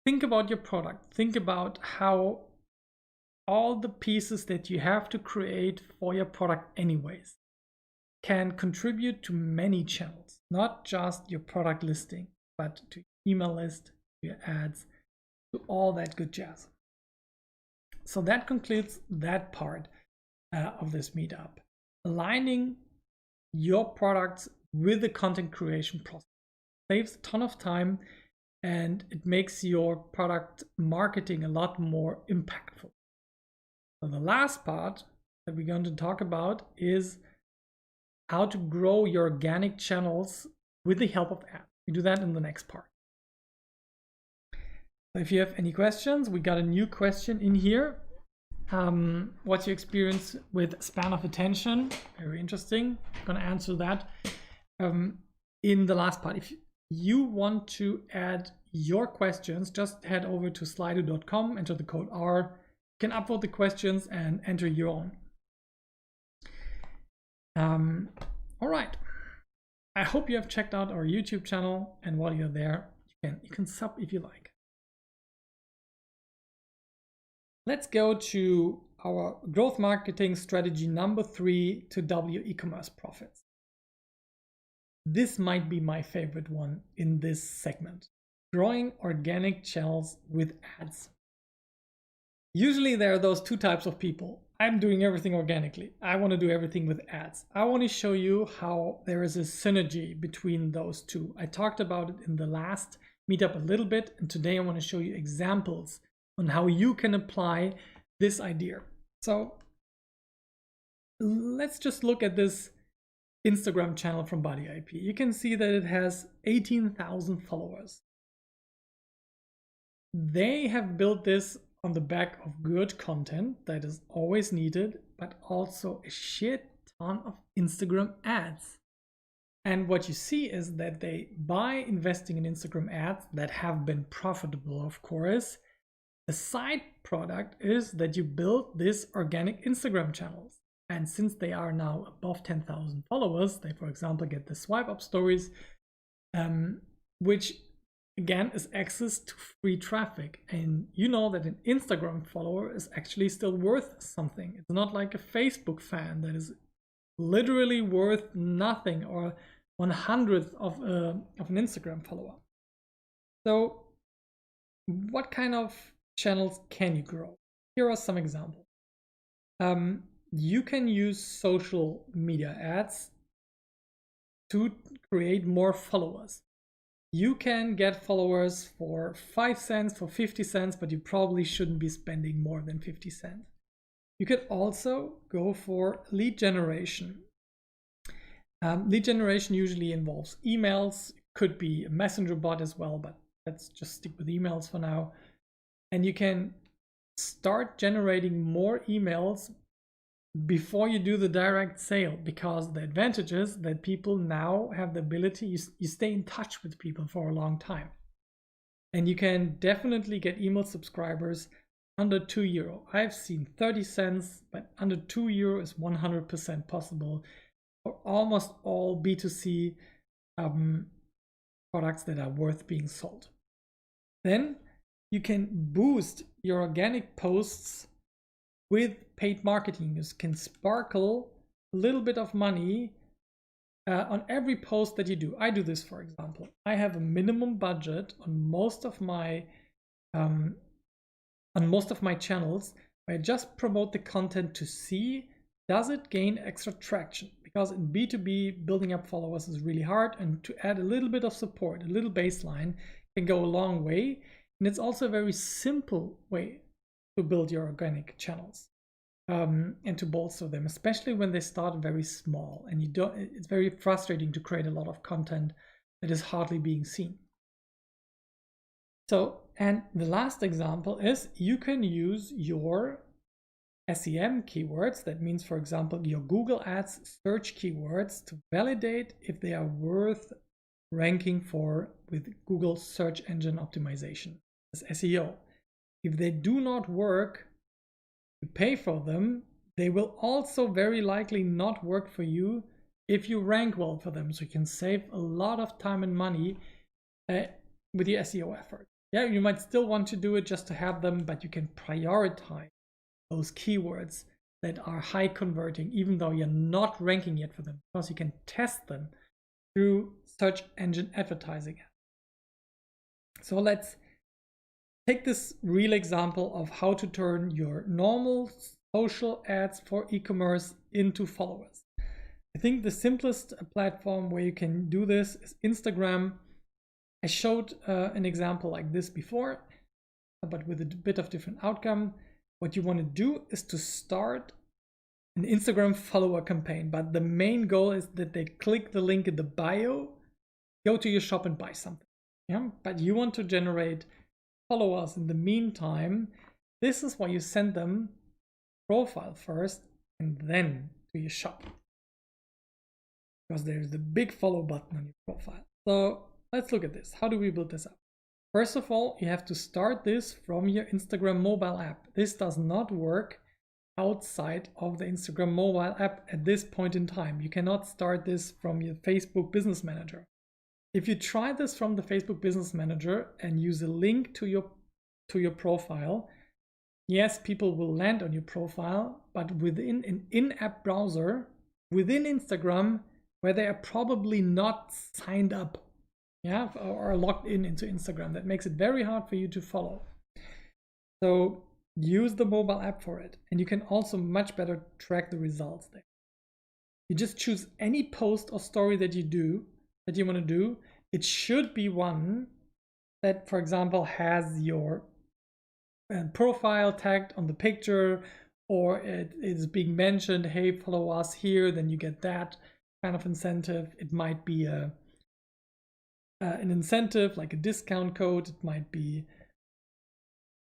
Think about your product. Think about how all the pieces that you have to create for your product anyways can contribute to many channels, not just your product listing, but to email list, to your ads, to all that good jazz. So that concludes that part of this meetup. Aligning your products with the content creation process saves a ton of time, and it makes your product marketing a lot more impactful. So the last part that we're going to talk about is how to grow your organic channels with the help of ads. We do that in the next part. So if you have any questions, we got a new question in here. What's your experience with span of attention? Very interesting. I'm going to answer that in the last part. If you want to add your questions, just head over to slido.com, enter the code R. You can upvote the questions and enter your own. All right. I hope you have checked out our YouTube channel, and while you're there, you can sub if you like. Let's go to our growth marketing strategy number 3 to double your e-commerce profits. This might be my favorite one in this segment. Growing organic channels with ads. Usually there are those two types of people. I'm doing everything organically. I want to do everything with ads. I want to show you how there is a synergy between those two. I talked about it in the last meetup a little bit, and today I want to show you examples on how you can apply this idea. So let's just look at this Instagram channel from Body IP. You can see that it has 18,000 followers. They have built this on the back of good content that is always needed, but also a shit ton of Instagram ads. And what you see is that they, by investing in Instagram ads that have been profitable, of course, the side product is that you build this organic Instagram channels. And since they are now above 10,000 followers, they, for example, get the swipe up stories, which again is access to free traffic. And you know that an Instagram follower is actually still worth something. It's not like a Facebook fan that is literally worth nothing, or 1/100th of an Instagram follower. So what kind of channels can you grow? Here are some examples. You can use social media ads to create more followers. You can get followers for 5 cents, for 50 cents, but you probably shouldn't be spending more than 50 cents. You could also go for lead generation. Lead generation usually involves emails, could be a messenger bot as well, but let's just stick with emails for now. And you can start generating more emails before you do the direct sale, because the advantage is that people now have the ability, you stay in touch with people for a long time. And you can definitely get email subscribers under €2. I've seen 30 cents, but under €2 is 100% possible for almost all B2C products that are worth being sold. Then you can boost your organic posts with paid marketing. You can sparkle a little bit of money on every post that you do. I do this, for example. I have a minimum budget on most of my channels, where I just promote the content to see, does it gain extra traction? Because in B2B, building up followers is really hard, and to add a little bit of support, a little baseline, can go a long way. And it's also a very simple way to build your organic channels and to bolster them, especially when they start very small and it's very frustrating to create a lot of content that is hardly being seen. So, and the last example is you can use your SEM keywords. That means, for example, your Google Ads search keywords to validate if they are worth ranking for with Google search engine optimization as SEO. If they do not work, you pay for them. They will also very likely not work for you if you rank well for them. So you can save a lot of time and money with your SEO effort. Yeah, you might still want to do it just to have them, but you can prioritize those keywords that are high converting, even though you're not ranking yet for them, because you can test them through search engine advertising. So let's take this real example of how to turn your normal social ads for e-commerce into followers. I think the simplest platform where you can do this is Instagram. I showed an example like this before, but with a bit of different outcome. What you want to do is to start an Instagram follower campaign, but the main goal is that they click the link in the bio, go to your shop and buy something. Yeah, but you want to generate followers in the meantime. This is why you send them profile first and then to your shop, because there's the big follow button on your profile. So let's look at this. How do we build this up? First of all, you have to start this from your Instagram mobile app. This does not work outside of the Instagram mobile app at this point in time. You cannot start this from your Facebook Business Manager. If you try this from the Facebook Business Manager and use a link to your profile, yes, people will land on your profile, but within an in-app browser, within Instagram, where they are probably not signed up, yeah, or logged into Instagram. That makes it very hard for you to follow. So use the mobile app for it, and you can also much better track the results there. You just choose any post or story that you want to do. It should be one that, for example, has your profile tagged on the picture, or it is being mentioned, hey, follow us here, then you get that kind of incentive. It might be an incentive like a discount code. It might be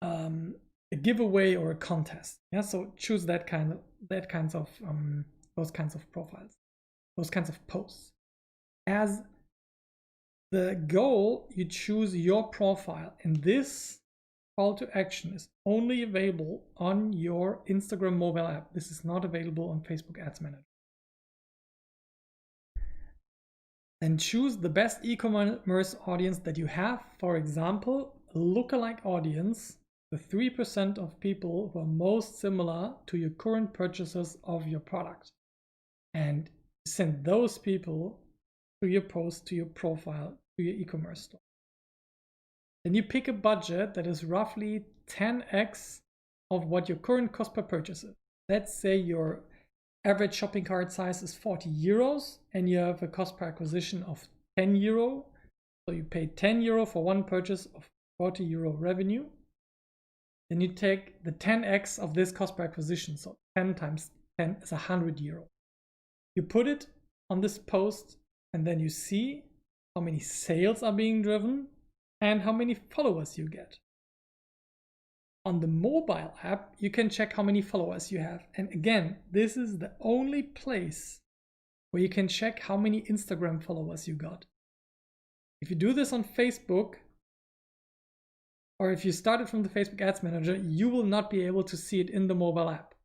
a giveaway or a contest. Yeah, so choose those kinds of profiles, those kinds of posts. As the goal, you choose your profile, and this call to action is only available on your Instagram mobile app. This is not available on Facebook Ads Manager. And choose the best e-commerce audience that you have. For example, a lookalike audience, the 3% of people who are most similar to your current purchasers of your product. And send those people to your post, to your profile, to your e-commerce store. Then you pick a budget that is roughly 10x of what your current cost per purchase is. Let's say your average shopping cart size is 40 euros and you have a cost per acquisition of 10 euro. So you pay 10 euro for one purchase of 40 euro revenue. Then you take the 10x of this cost per acquisition. So 10 times 10 is 100 euro. You put it on this post and then you see how many sales are being driven and how many followers you get. On the mobile app, you can check how many followers you have. And again, this is the only place where you can check how many Instagram followers you got. If you do this on Facebook, or if you started from the Facebook Ads Manager, you will not be able to see it in the mobile app.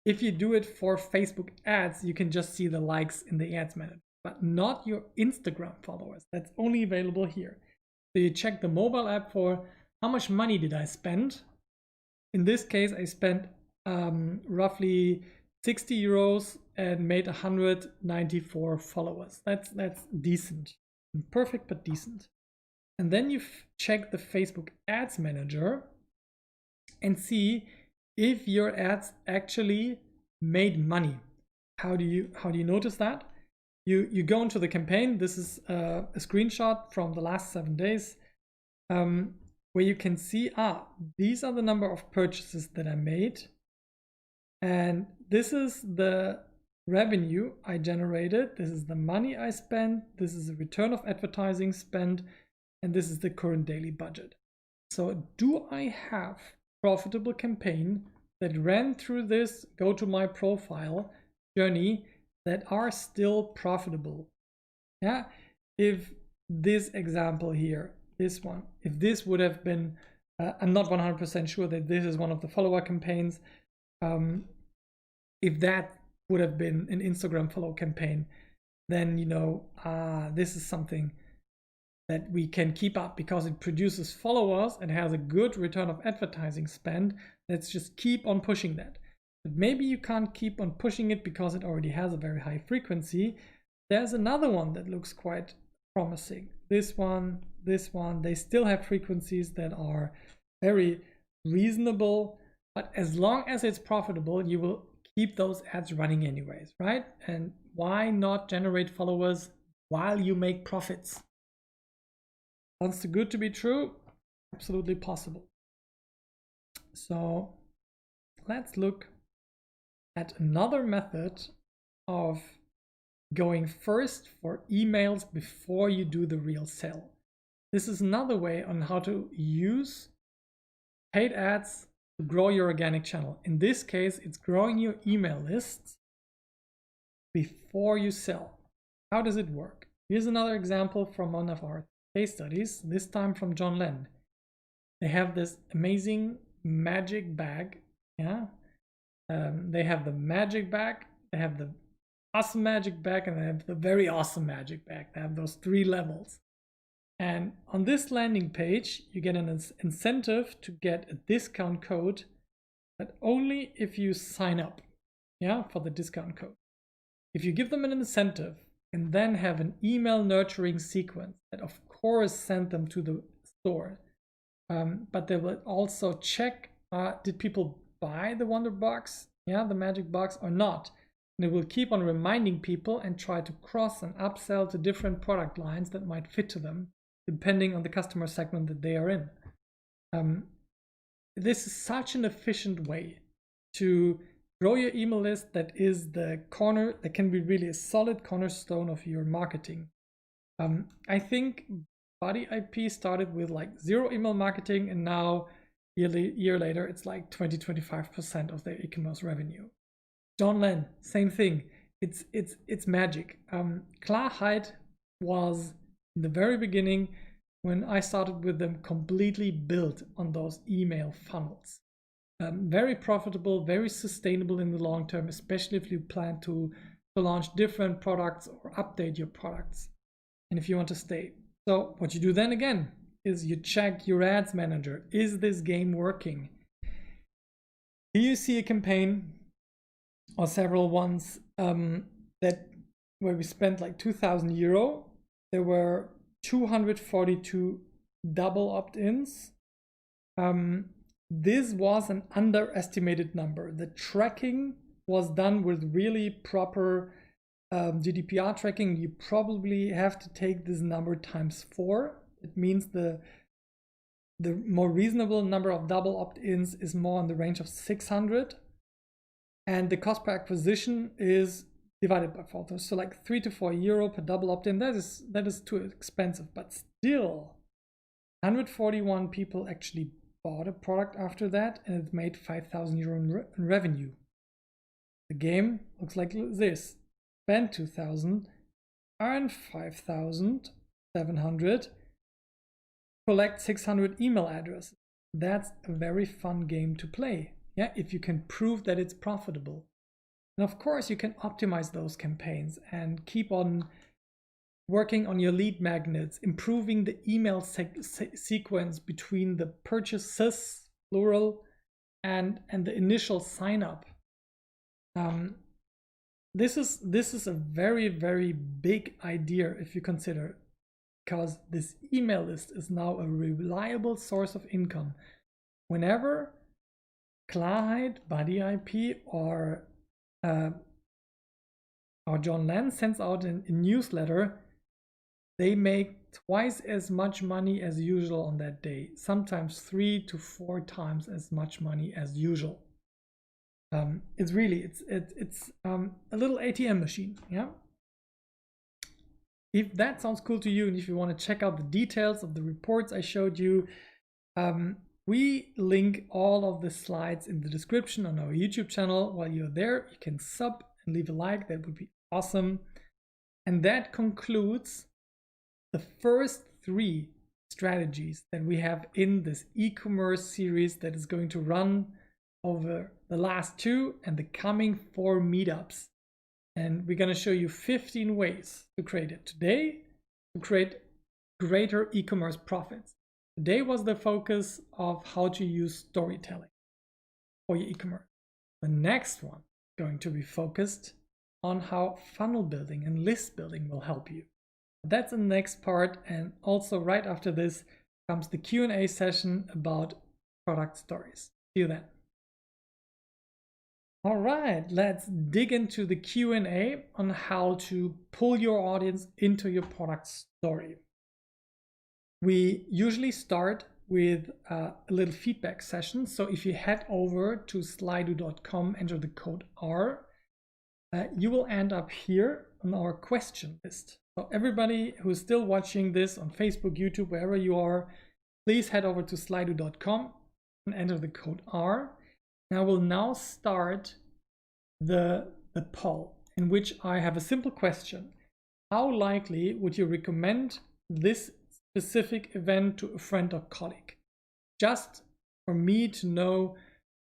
If you do it for Facebook ads, you can just see the likes in the Ads Manager, but not your Instagram followers. That's only available here. So you check the mobile app for how much money did I spend. In this case, I spent roughly 60 euros and made 194 followers. That's decent. Perfect, but decent. And then you check the Facebook Ads Manager and see if your ads actually made money. How do you notice that? You go into the campaign. This is a screenshot from the last 7 days. Where you can see, these are the number of purchases that I made. And this is the revenue I generated. This is the money I spent. This is the return of advertising spent. And this is the current daily budget. So do I have profitable campaign that ran through this go to my profile journey that are still profitable? Yeah. If this example here, this one, if this would have been, I'm not 100% sure that this is one of the follower campaigns. If that would have been an Instagram follow campaign, then this is something that we can keep up because it produces followers and has a good return of advertising spend. Let's just keep on pushing that. But maybe you can't keep on pushing it because it already has a very high frequency. There's another one that looks quite promising. This one, they still have frequencies that are very reasonable, but as long as it's profitable, you will keep those ads running anyways, right? And why not generate followers while you make profits? Sounds too good to be true. Absolutely possible. So let's look at another method of going first for emails before you do the real sale. This is another way on how to use paid ads to grow your organic channel. In this case, it's growing your email lists before you sell. How does it work? Here's another example from one of our case studies, this time from John Lennon. They have this amazing magic bag. Yeah, they have the magic bag, they have the awesome magic bag, and they have the very awesome magic bag. They have those 3 levels. And on this landing page, you get an incentive to get a discount code, but only if you sign up, for the discount code. If you give them an incentive and then have an email nurturing sequence that of course send them to the store, but they will also check, did people buy the Wonder Box, the magic box, or not? And it will keep on reminding people and try to cross and upsell to different product lines that might fit to them, depending on the customer segment that they are in. This is such an efficient way to Grow your email list. That is the corner, that can be really a solid cornerstone of your marketing. I think Body IP started with like 0 email marketing, and now year later it's like 20-25% of their e-commerce revenue. John Len, same thing. It's magic. Klarheit was in the very beginning, when I started with them, completely built on those email funnels. Very profitable, very sustainable in the long term, especially if you plan to launch different products or update your products, and if you want to stay. So what you do then again is you check your ads manager. Is this game working? Here you see a campaign or several ones where we spent like €2,000. There were 242 double opt-ins. This was an underestimated number. The tracking was done with really proper GDPR tracking. You probably have to take this number times 4. It means the more reasonable number of double opt-ins is more in the range of 600, and the cost per acquisition is divided by 4. So like €3 to €4 per double opt-in. That is too expensive, but still 141 people actually bought a product after that, and it made €5,000 in revenue. The game looks like this: spend 2,000, earn 5,700, collect 600 email addresses. That's a very fun game to play, yeah, if you can prove that it's profitable. And of course you can optimize those campaigns and keep on working on your lead magnets, improving the email sequence between the purchases, plural, and the initial sign up. This is a very, very big idea if you consider, because this email list is now a reliable source of income. Whenever Klarheit, Body IP, or John Len sends out a newsletter, they make twice as much money as usual on that day, sometimes 3 to 4 times as much money as usual. It's really a little ATM machine, yeah. If that sounds cool to you, and if you want to check out the details of the reports I showed you, we link all of the slides in the description on our YouTube channel. While you're there, you can sub and leave a like. That would be awesome. And that concludes the first 3 strategies that we have in this e-commerce series that is going to run over the last 2 and the coming 4 meetups. And we're going to show you 15 ways to create it today, to create greater e-commerce profits. Today was the focus of how to use storytelling for your e-commerce. The next one is going to be focused on how funnel building and list building will help you. That's the next part, and also right after this comes the Q&A session about product stories. See you then. All right, let's dig into the Q&A on how to pull your audience into your product story. We usually start with a little feedback session. So if you head over to slido.com, enter the code R, you will end up here on our question list. So everybody who is still watching this on Facebook, YouTube, wherever you are, please head over to slido.com and enter the code R. Now we'll now start the poll, in which I have a simple question. How likely would you recommend this specific event to a friend or colleague? Just for me to know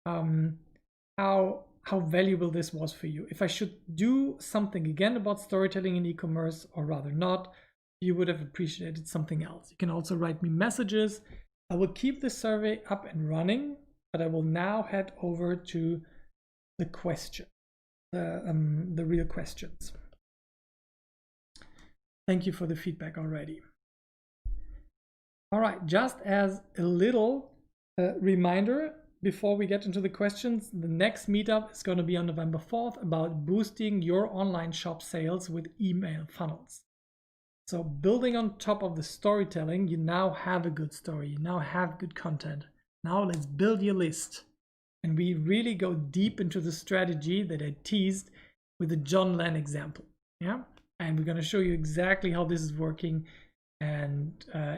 how valuable this was for you. If I should do something again about storytelling in e-commerce, or rather not, you would have appreciated something else. You can also write me messages. I will keep the survey up and running, but I will now head over to the question, the real questions. Thank you for the feedback already. All right, just as a little reminder before we get into the questions, the next meetup is going to be on November 4th about boosting your online shop sales with email funnels. So building on top of the storytelling, you now have a good story, you now have good content. Now let's build your list And we really go deep into the strategy that I teased with the John Lenn example. Yeah, and we're going to show you exactly how this is working, and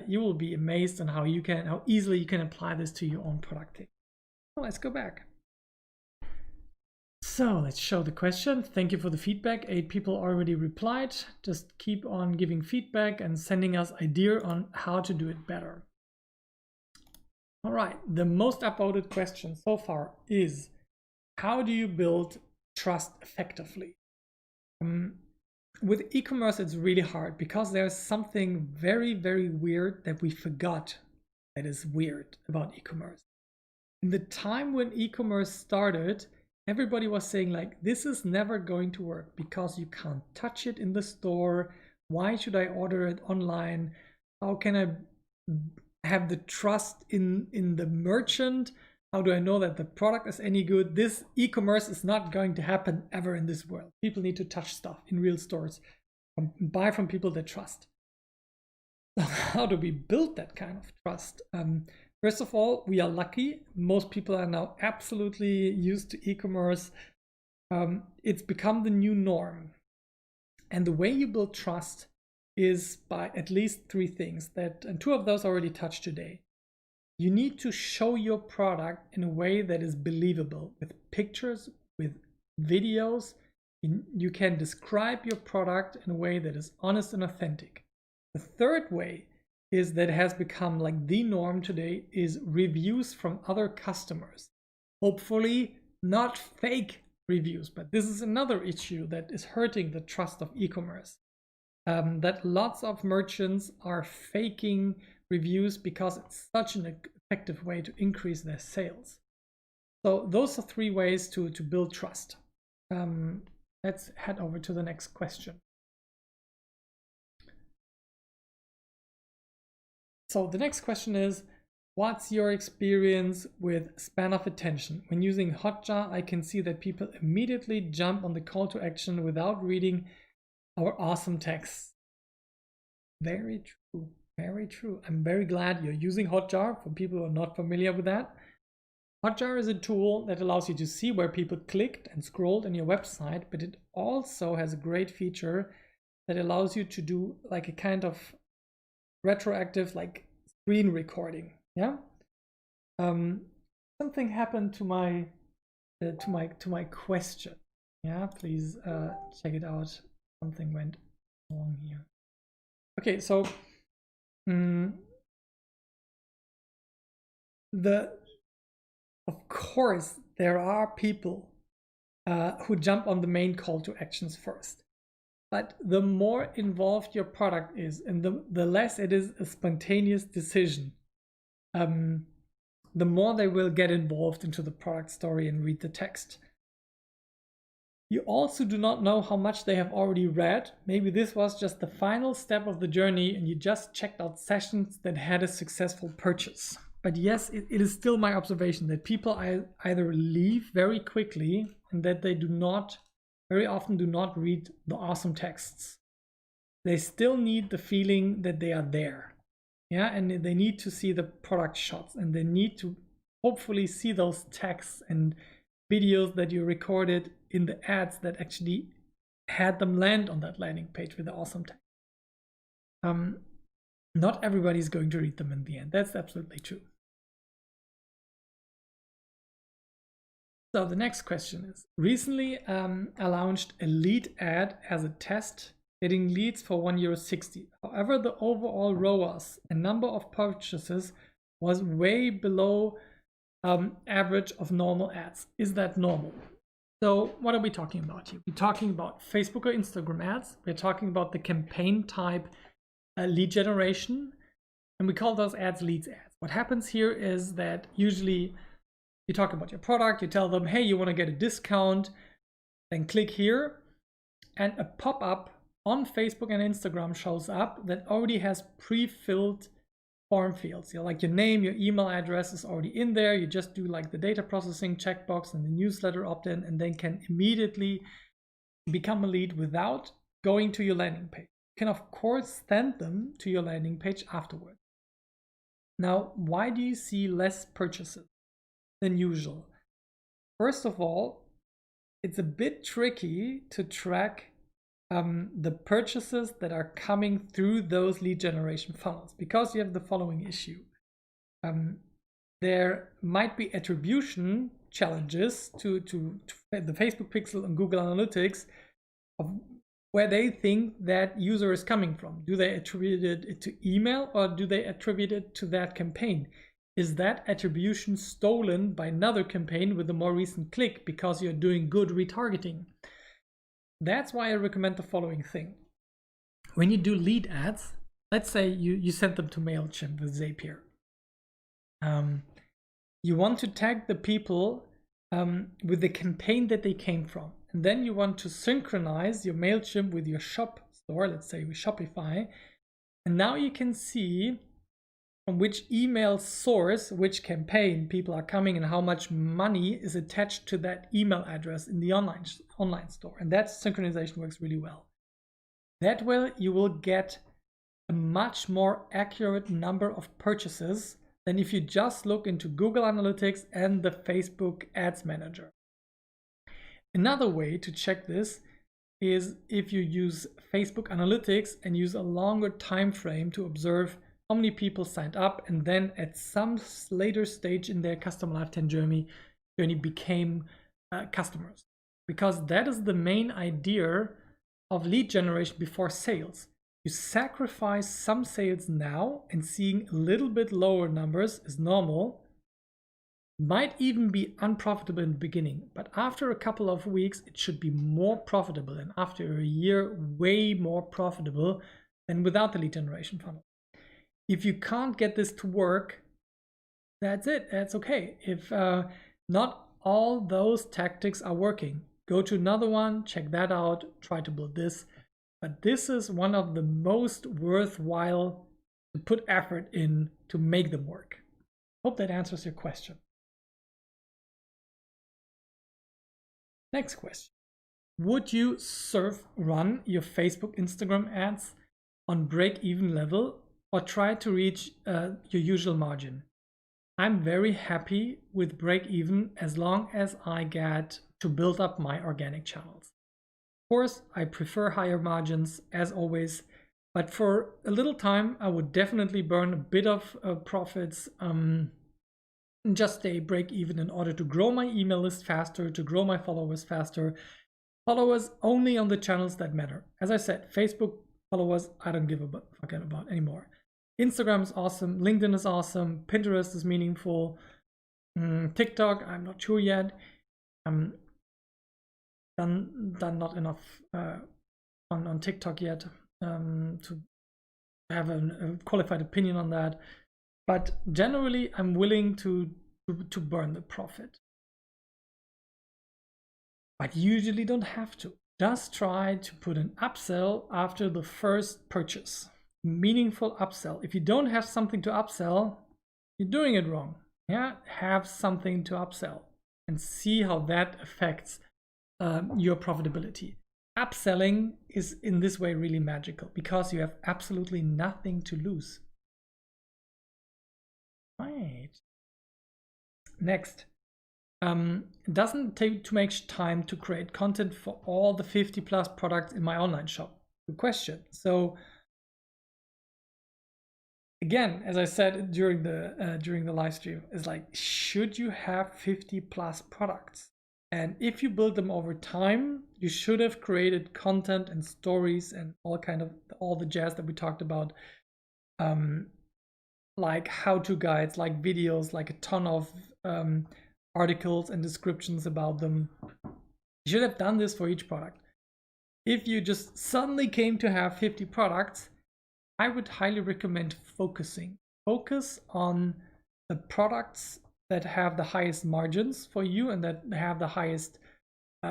you will be amazed on how easily you can apply this to your own product. Well, let's go back. So let's show the question. Thank you for the feedback. 8 people already replied. Just keep on giving feedback and sending us ideas on how to do it better. All right, the most upvoted question so far is, how do you build trust effectively? With e-commerce, it's really hard because there's something very, very weird that we forgot that is weird about e-commerce. In the time when e-commerce started, everybody was saying like, this is never going to work because you can't touch it in the store. Why should I order it online? How can I have the trust in the merchant? How do I know that the product is any good? This e-commerce is not going to happen ever in this world. People need to touch stuff in real stores, buy from people they trust. How do we build that kind of trust? First of all, we are lucky. Most people are now absolutely used to e-commerce. It's become the new norm. And the way you build trust is by at least 3 things, and 2 of those already touched today. You need to show your product in a way that is believable, with pictures, with videos. You can describe your product in a way that is honest and authentic. The third way is that has become like the norm today is reviews from other customers. Hopefully not fake reviews, but this is another issue that is hurting the trust of e-commerce. That lots of merchants are faking reviews because it's such an effective way to increase their sales. So those are 3 ways to build trust. Let's head over to the next question. So the next question is, what's your experience with span of attention? When using Hotjar, I can see that people immediately jump on the call to action without reading our awesome text. Very true, very true. I'm very glad you're using Hotjar. For people who are not familiar with that, Hotjar is a tool that allows you to see where people clicked and scrolled on your website, but it also has a great feature that allows you to do like a kind of retroactive like screen recording. Yeah. Something happened to my question. Yeah, please check it out. Something went wrong here. Okay, so of course there are people who jump on the main call to actions first, but the more involved your product is and the less it is a spontaneous decision, the more they will get involved into the product story and read the text. You also do not know how much they have already read. Maybe this was just the final step of the journey and you just checked out sessions that had a successful purchase. But yes, it is still my observation that people either leave very quickly and that they very often do not read the awesome texts. They still need the feeling that they are there. Yeah, and they need to see the product shots and they need to hopefully see those texts and videos that you recorded in the ads that actually had them land on that landing page with the awesome text. Not everybody is going to read them in the end. That's absolutely true. So the next question is, recently I launched a lead ad as a test, getting leads for €1.60. However, the overall ROAS and number of purchases was way below average of normal ads. Is that normal? So what are we talking about here? We're talking about Facebook or Instagram ads. We're talking about the campaign type lead generation, and we call those ads leads ads. What happens here is that usually you talk about your product, you tell them, hey, you want to get a discount, then click here, and a pop-up on Facebook and Instagram shows up that already has pre-filled form fields. Like your name, your email address is already in there. You just do like the data processing checkbox and the newsletter opt-in, and then can immediately become a lead without going to your landing page. You can of course send them to your landing page afterward. Now, why do you see less purchases than usual? First of all, it's a bit tricky to track the purchases that are coming through those lead generation funnels, because you have the following issue. There might be attribution challenges to the Facebook pixel and Google Analytics of where they think that user is coming from. Do they attribute it to email, or do they attribute it to that campaign? Is that attribution stolen by another campaign with a more recent click because you're doing good retargeting? That's why I recommend the following thing. When you do lead ads, let's say you send them to MailChimp with Zapier. You want to tag the people with the campaign that they came from. And then you want to synchronize your MailChimp with your shop store, let's say with Shopify. And now you can see from which email source, which campaign people are coming, and how much money is attached to that email address in the online store. And that synchronization works really well. That way you will get a much more accurate number of purchases than if you just look into Google Analytics and the Facebook Ads Manager. Another way to check this is if you use Facebook Analytics and use a longer time frame to observe how many people signed up and then at some later stage in their customer lifetime journey became customers. Because that is the main idea of lead generation before sales. You sacrifice some sales now, and seeing a little bit lower numbers is normal. Might even be unprofitable in the beginning, but after a couple of weeks it should be more profitable, and after a year way more profitable than without the lead generation funnel. If you can't get this to work, that's it, that's okay. If not all those tactics are working, go to another one, check that out, try to build this. But this is one of the most worthwhile to put effort in to make them work. Hope that answers your question. Next question. Would you run your Facebook, Instagram ads on break-even level, or try to reach your usual margin? I'm very happy with break-even as long as I get to build up my organic channels. Of course, I prefer higher margins as always, but for a little time, I would definitely burn a bit of profits and just stay break even in order to grow my email list faster, to grow my followers faster. Followers only on the channels that matter. As I said, Facebook followers, I don't give a fuck about anymore. Instagram is awesome, LinkedIn is awesome, Pinterest is meaningful, TikTok, I'm not sure yet. Done not enough on TikTok yet to have a qualified opinion on that. But generally, I'm willing to burn the profit. But usually don't have to. Just try to put an upsell after the first purchase. Meaningful upsell. If you don't have something to upsell, you're doing it wrong. Yeah, have something to upsell and see how that affects your profitability. Upselling is in this way really magical because you have absolutely nothing to lose. Right. Next. It doesn't take too much time to create content for all the 50+ products in my online shop. Good question. So again, as I said during the live stream, is like, should you have 50+ products? And if you build them over time, you should have created content and stories and all the jazz that we talked about, like how-to guides, like videos, like a ton of articles and descriptions about them. You should have done this for each product. If you just suddenly came to have 50 products, I would highly recommend focusing. Focus on the products that have the highest margins for you and that have the highest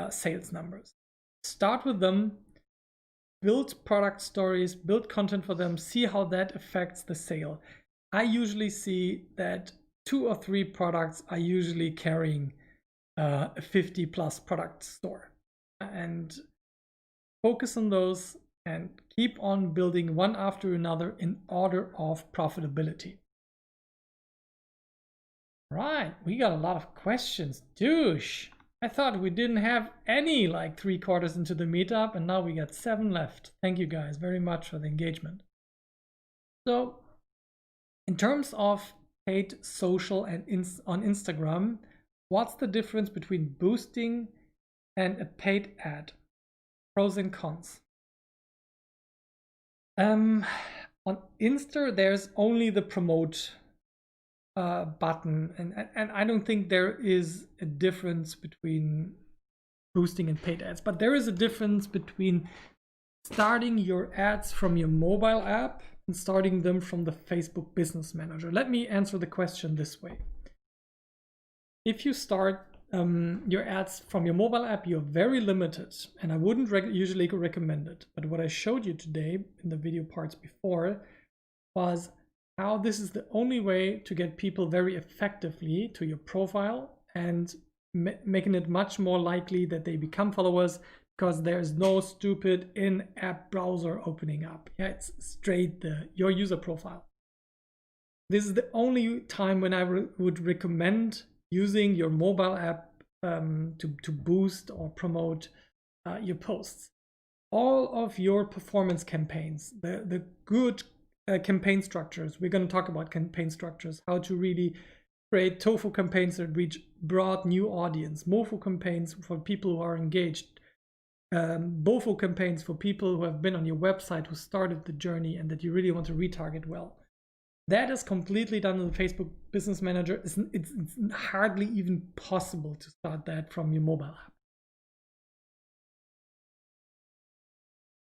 sales numbers. Start with them, build product stories, build content for them, see how that affects the sale. I usually see that 2 or 3 products are usually carrying a 50+ product store, and focus on those and keep on building one after another in order of profitability. Right, we got a lot of questions. Douche. I thought we didn't have any like 3/4 into the meetup, and now we got 7 left. Thank you guys very much for the engagement. So in terms of paid social and on Instagram, what's the difference between boosting and a paid ad? Pros and cons. On Insta, there's only the promote button, and I don't think there is a difference between boosting and paid ads, but there is a difference between starting your ads from your mobile app and starting them from the Facebook Business Manager. Let me answer the question this way. If you start your ads from your mobile app, you're very limited, and I wouldn't usually recommend it. But what I showed you today in the video parts before was how this is the only way to get people very effectively to your profile and making it much more likely that they become followers, because there's no stupid in-app browser opening up. Yeah, it's straight your user profile. This is the only time when I would recommend using your mobile app to boost or promote your posts. All of your performance campaigns, the good campaign structures, we're going to talk about campaign structures, how to really create tofu campaigns that reach broad new audience, mofu campaigns for people who are engaged, bofu campaigns for people who have been on your website, who started the journey and that you really want to retarget well. That is completely done in the Facebook Business Manager. It's hardly even possible to start that from your mobile app.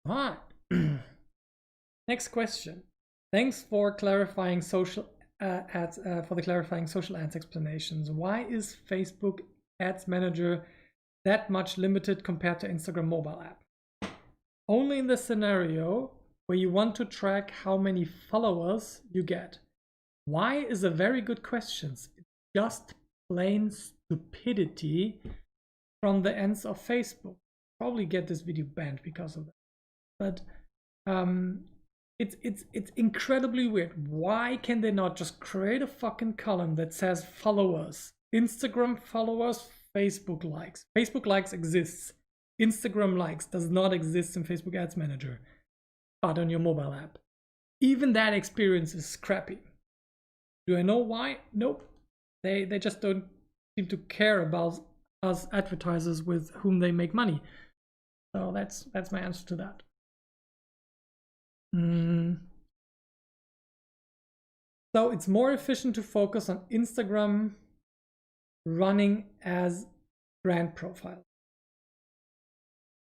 All right. Next question. Thanks for clarifying social ads, for the clarifying social ads explanations. Why is Facebook Ads Manager that much limited compared to Instagram mobile app? Only in the scenario where you want to track how many followers you get. Why is a very good question. It's just plain stupidity from the ends of Facebook. Probably get this video banned because of that. But it's incredibly weird. Why can they not just create a fucking column that says followers, Instagram followers, Facebook likes? Facebook likes exists. Instagram likes does not exist in Facebook Ads Manager, but on your mobile app. Even that experience is crappy. Do I know why? Nope. They just don't seem to care about us advertisers with whom they make money. So that's my answer to that. So it's more efficient to focus on Instagram running as brand profile.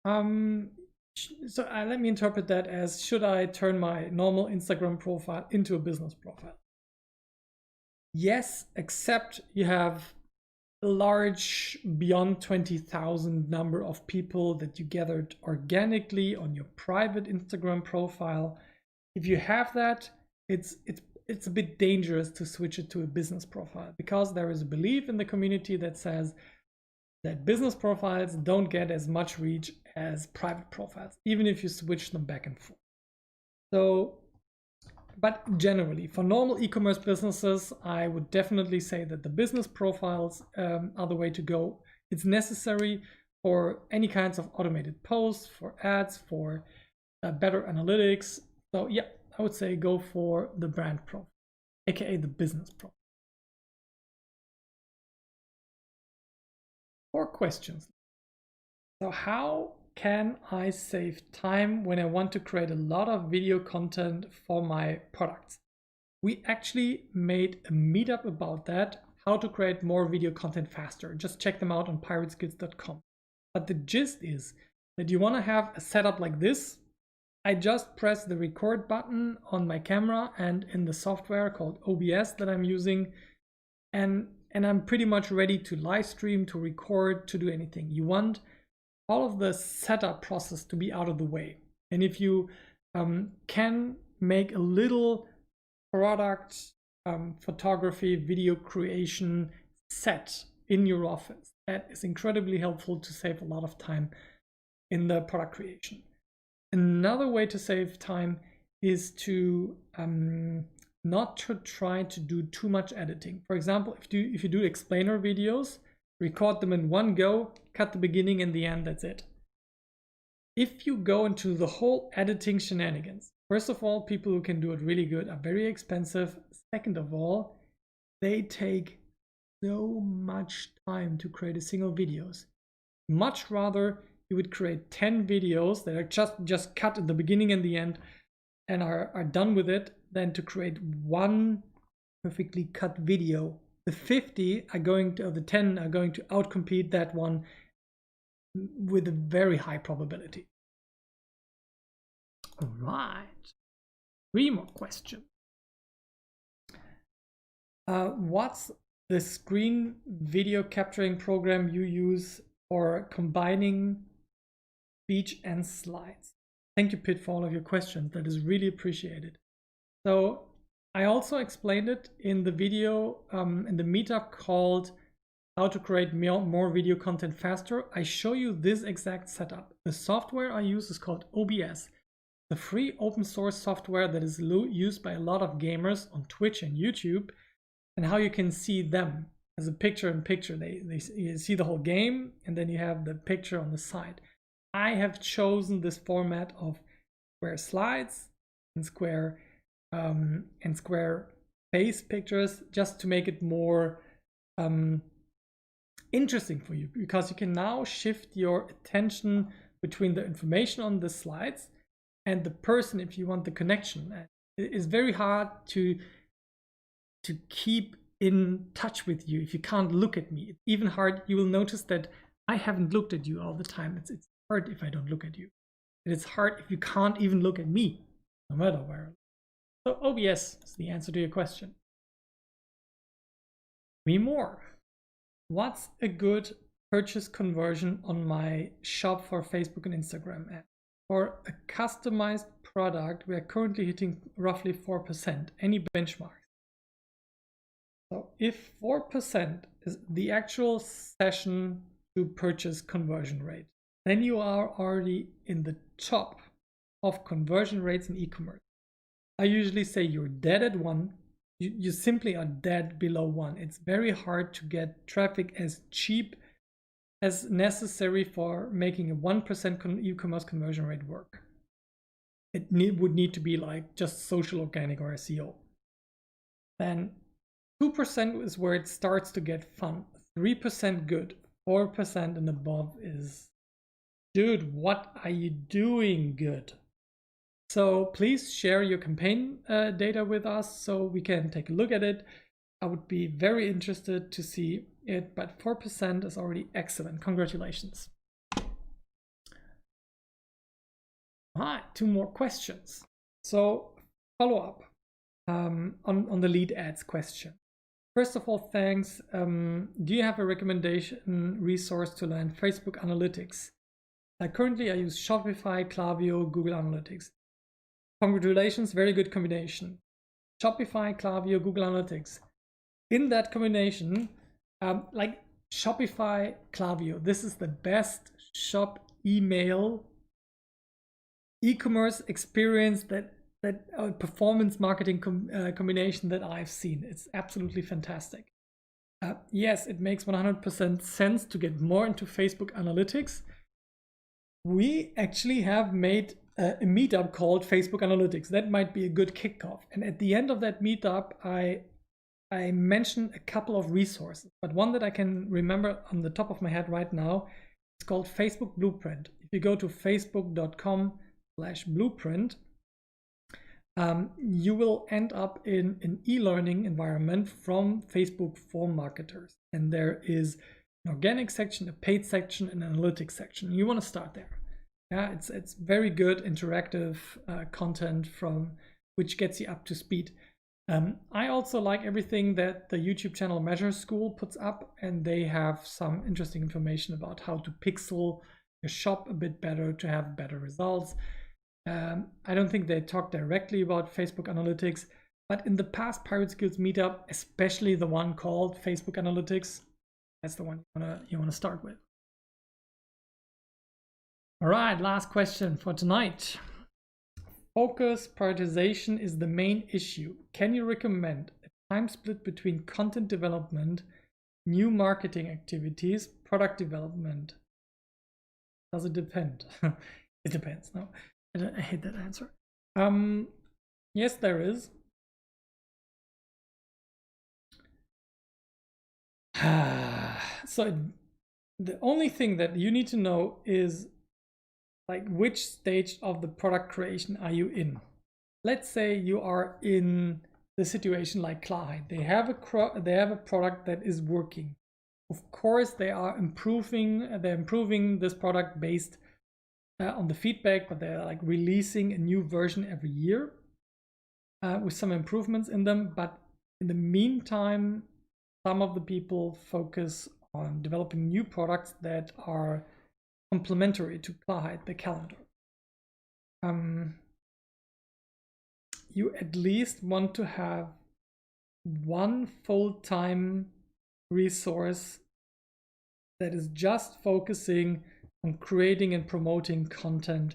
So let me interpret that as, should I turn my normal Instagram profile into a business profile? Yes, except you have a large, beyond 20,000 number of people that you gathered organically on your private Instagram profile. If you have that, it's a bit dangerous to switch it to a business profile, because there is a belief in the community that says that business profiles don't get as much reach as private profiles, even if you switch them back and forth. So, but generally, for normal e-commerce businesses, I would definitely say that the business profiles are the way to go. It's necessary for any kinds of automated posts, for ads, for better analytics. So yeah, I would say go for the brand profile, aka the business profile. 4 questions. So how can I save time when I want to create a lot of video content for my products? We actually made a meetup about that, how to create more video content faster. Just check them out on pirateskills.com. But the gist is that you want to have a setup like this. I just press the record button on my camera and in the software called OBS that I'm using, and I'm pretty much ready to live stream, to record, to do anything. You want all of the setup process to be out of the way. And if you can make a little product photography, video creation set in your office, that is incredibly helpful to save a lot of time in the product creation. Another way to save time is to not to try to do too much editing. For example, if you do explainer videos, record them in one go, cut the beginning and the end, that's it. If you go into the whole editing shenanigans, first of all, people who can do it really good are very expensive. Second of all, they take so much time to create a single videos. Much rather you would create 10 videos that are just cut in the beginning and the end and are done with it than to create one perfectly cut video. The 50 are going to, or the 10 are going to outcompete that one with a very high probability. All right, 3 more questions. What's the screen video capturing program you use for combining speech and slides? Thank you, Pit, for all of your questions. That is really appreciated. So I also explained it in the video in the meetup called How to Create More Video Content Faster. I show you this exact setup. The software I use is called OBS, the free open source software that is used by a lot of gamers on Twitch and YouTube, and how you can see them as a picture-in-picture. You see the whole game, and then you have the picture on the side. I have chosen this format of square slides and square face pictures just to make it more interesting for you, because you can now shift your attention between the information on the slides and the person if you want the connection. It is very hard to keep in touch with you if you can't look at me. It's even hard. You will notice that I haven't looked at you all the time. It's hard if I don't look at you. And it's hard if you can't even look at me, no matter where. So OBS is the answer to your question. 3 more. What's a good purchase conversion on my shop for Facebook and Instagram ad? For a customized product, we are currently hitting roughly 4%. Any benchmarks? So if 4% is the actual session to purchase conversion rate, then you are already in the top of conversion rates in e-commerce. I usually say you're dead at 1. You simply are dead below 1. It's very hard to get traffic as cheap as necessary for making a 1% e-commerce conversion rate work. It would need to be like just social organic or SEO. Then 2% is where it starts to get fun. 3% good. 4% and above is, dude, what are you doing good? So please share your campaign data with us so we can take a look at it. I would be very interested to see it, but 4% is already excellent. Congratulations. All right, 2 more questions. So follow up on the lead ads question. First of all, thanks. Do you have a recommendation resource to learn Facebook Analytics? Currently, I use Shopify, Klaviyo, Google Analytics. Congratulations, very good combination. Shopify, Klaviyo, Google Analytics. In that combination, like Shopify, Klaviyo, this is the best shop email e-commerce experience that performance marketing combination that I've seen. It's absolutely fantastic. Yes, it makes 100% sense to get more into Facebook Analytics. We actually have made a meetup called Facebook Analytics. That might be a good kickoff. And at the end of that meetup, I mentioned a couple of resources, but one that I can remember on the top of my head right now is called Facebook Blueprint. If you go to facebook.com/blueprint, you will end up in an e-learning environment from Facebook for marketers. And there is an organic section, a paid section, and an analytics section. You want to start there. Yeah, it's very good interactive content from which gets you up to speed. I also like everything that the YouTube channel Measure School puts up, and they have some interesting information about how to pixel your shop a bit better to have better results. I don't think they talk directly about Facebook Analytics, but in the past Pirate Skills meetup, especially the one called Facebook Analytics, that's the one you want to start with. All right, last question for tonight. Focus prioritization is the main issue. Can you recommend a time split between content development, new marketing activities, product development. Does it depend? It depends. No, I hate that answer. Yes, there is. So the only thing that you need to know is like which stage of the product creation are you in. Let's say you are in the situation like Klarheit. They have a product that is working. Of course, they are improving. They're improving this product based on the feedback, but they're like releasing a new version every year with some improvements in them. But in the meantime, some of the people focus on developing new products that are complementary to Klarheit, the calendar. You at least want to have one full-time resource that is just focusing on creating and promoting content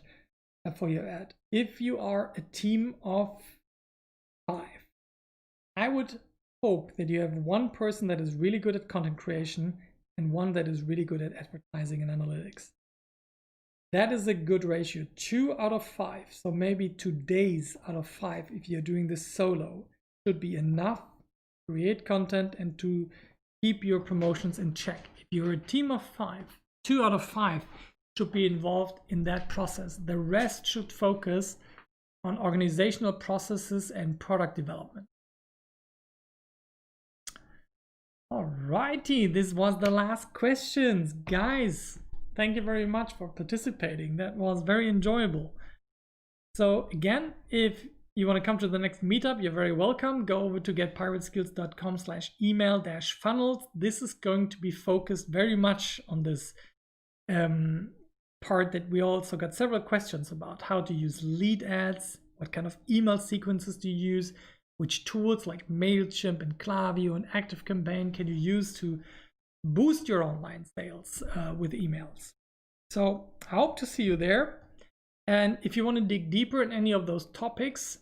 for your ad. If you are a team of 5, I would hope that you have one person that is really good at content creation and one that is really good at advertising and analytics. That is a good ratio, 2 out of 5. So maybe 2 days out of 5, if you're doing this solo, should be enough to create content and to keep your promotions in check. If you're a team of 5, 2 out of 5 should be involved in that process. The rest should focus on organizational processes and product development. Alrighty, this was the last questions. Guys, thank you very much for participating. That was very enjoyable. So again, if you want to come to the next meetup, you're very welcome. Go over to getpirateskills.com/email-funnels. This is going to be focused very much on this part that we also got several questions about: how to use lead ads, what kind of email sequences do you use, which tools like MailChimp and Klaviyo and ActiveCampaign can you use to boost your online sales with emails. So I hope to see you there. And if you want to dig deeper in any of those topics,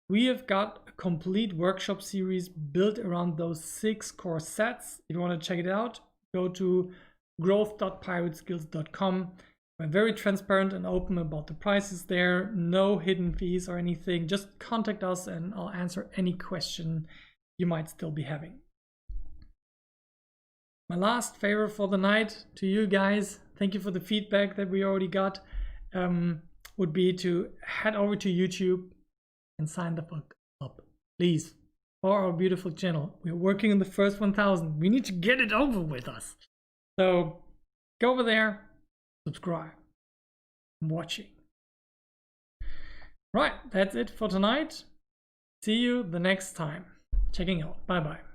we have got a complete workshop series built around those 6 core sets. If you want to check it out, go to growth.pirateskills.com. We're very transparent and open about the prices there. No hidden fees or anything. Just contact us and I'll answer any question you might still be having. My last favor for the night to you guys, thank you for the feedback that we already got, would be to head over to YouTube and sign the fuck up, please, for our beautiful channel. We're working on the first 1,000. We need to get it over with us. So go over there, subscribe. I'm watching. Right, that's it for tonight. See you the next time. Checking out. Bye bye.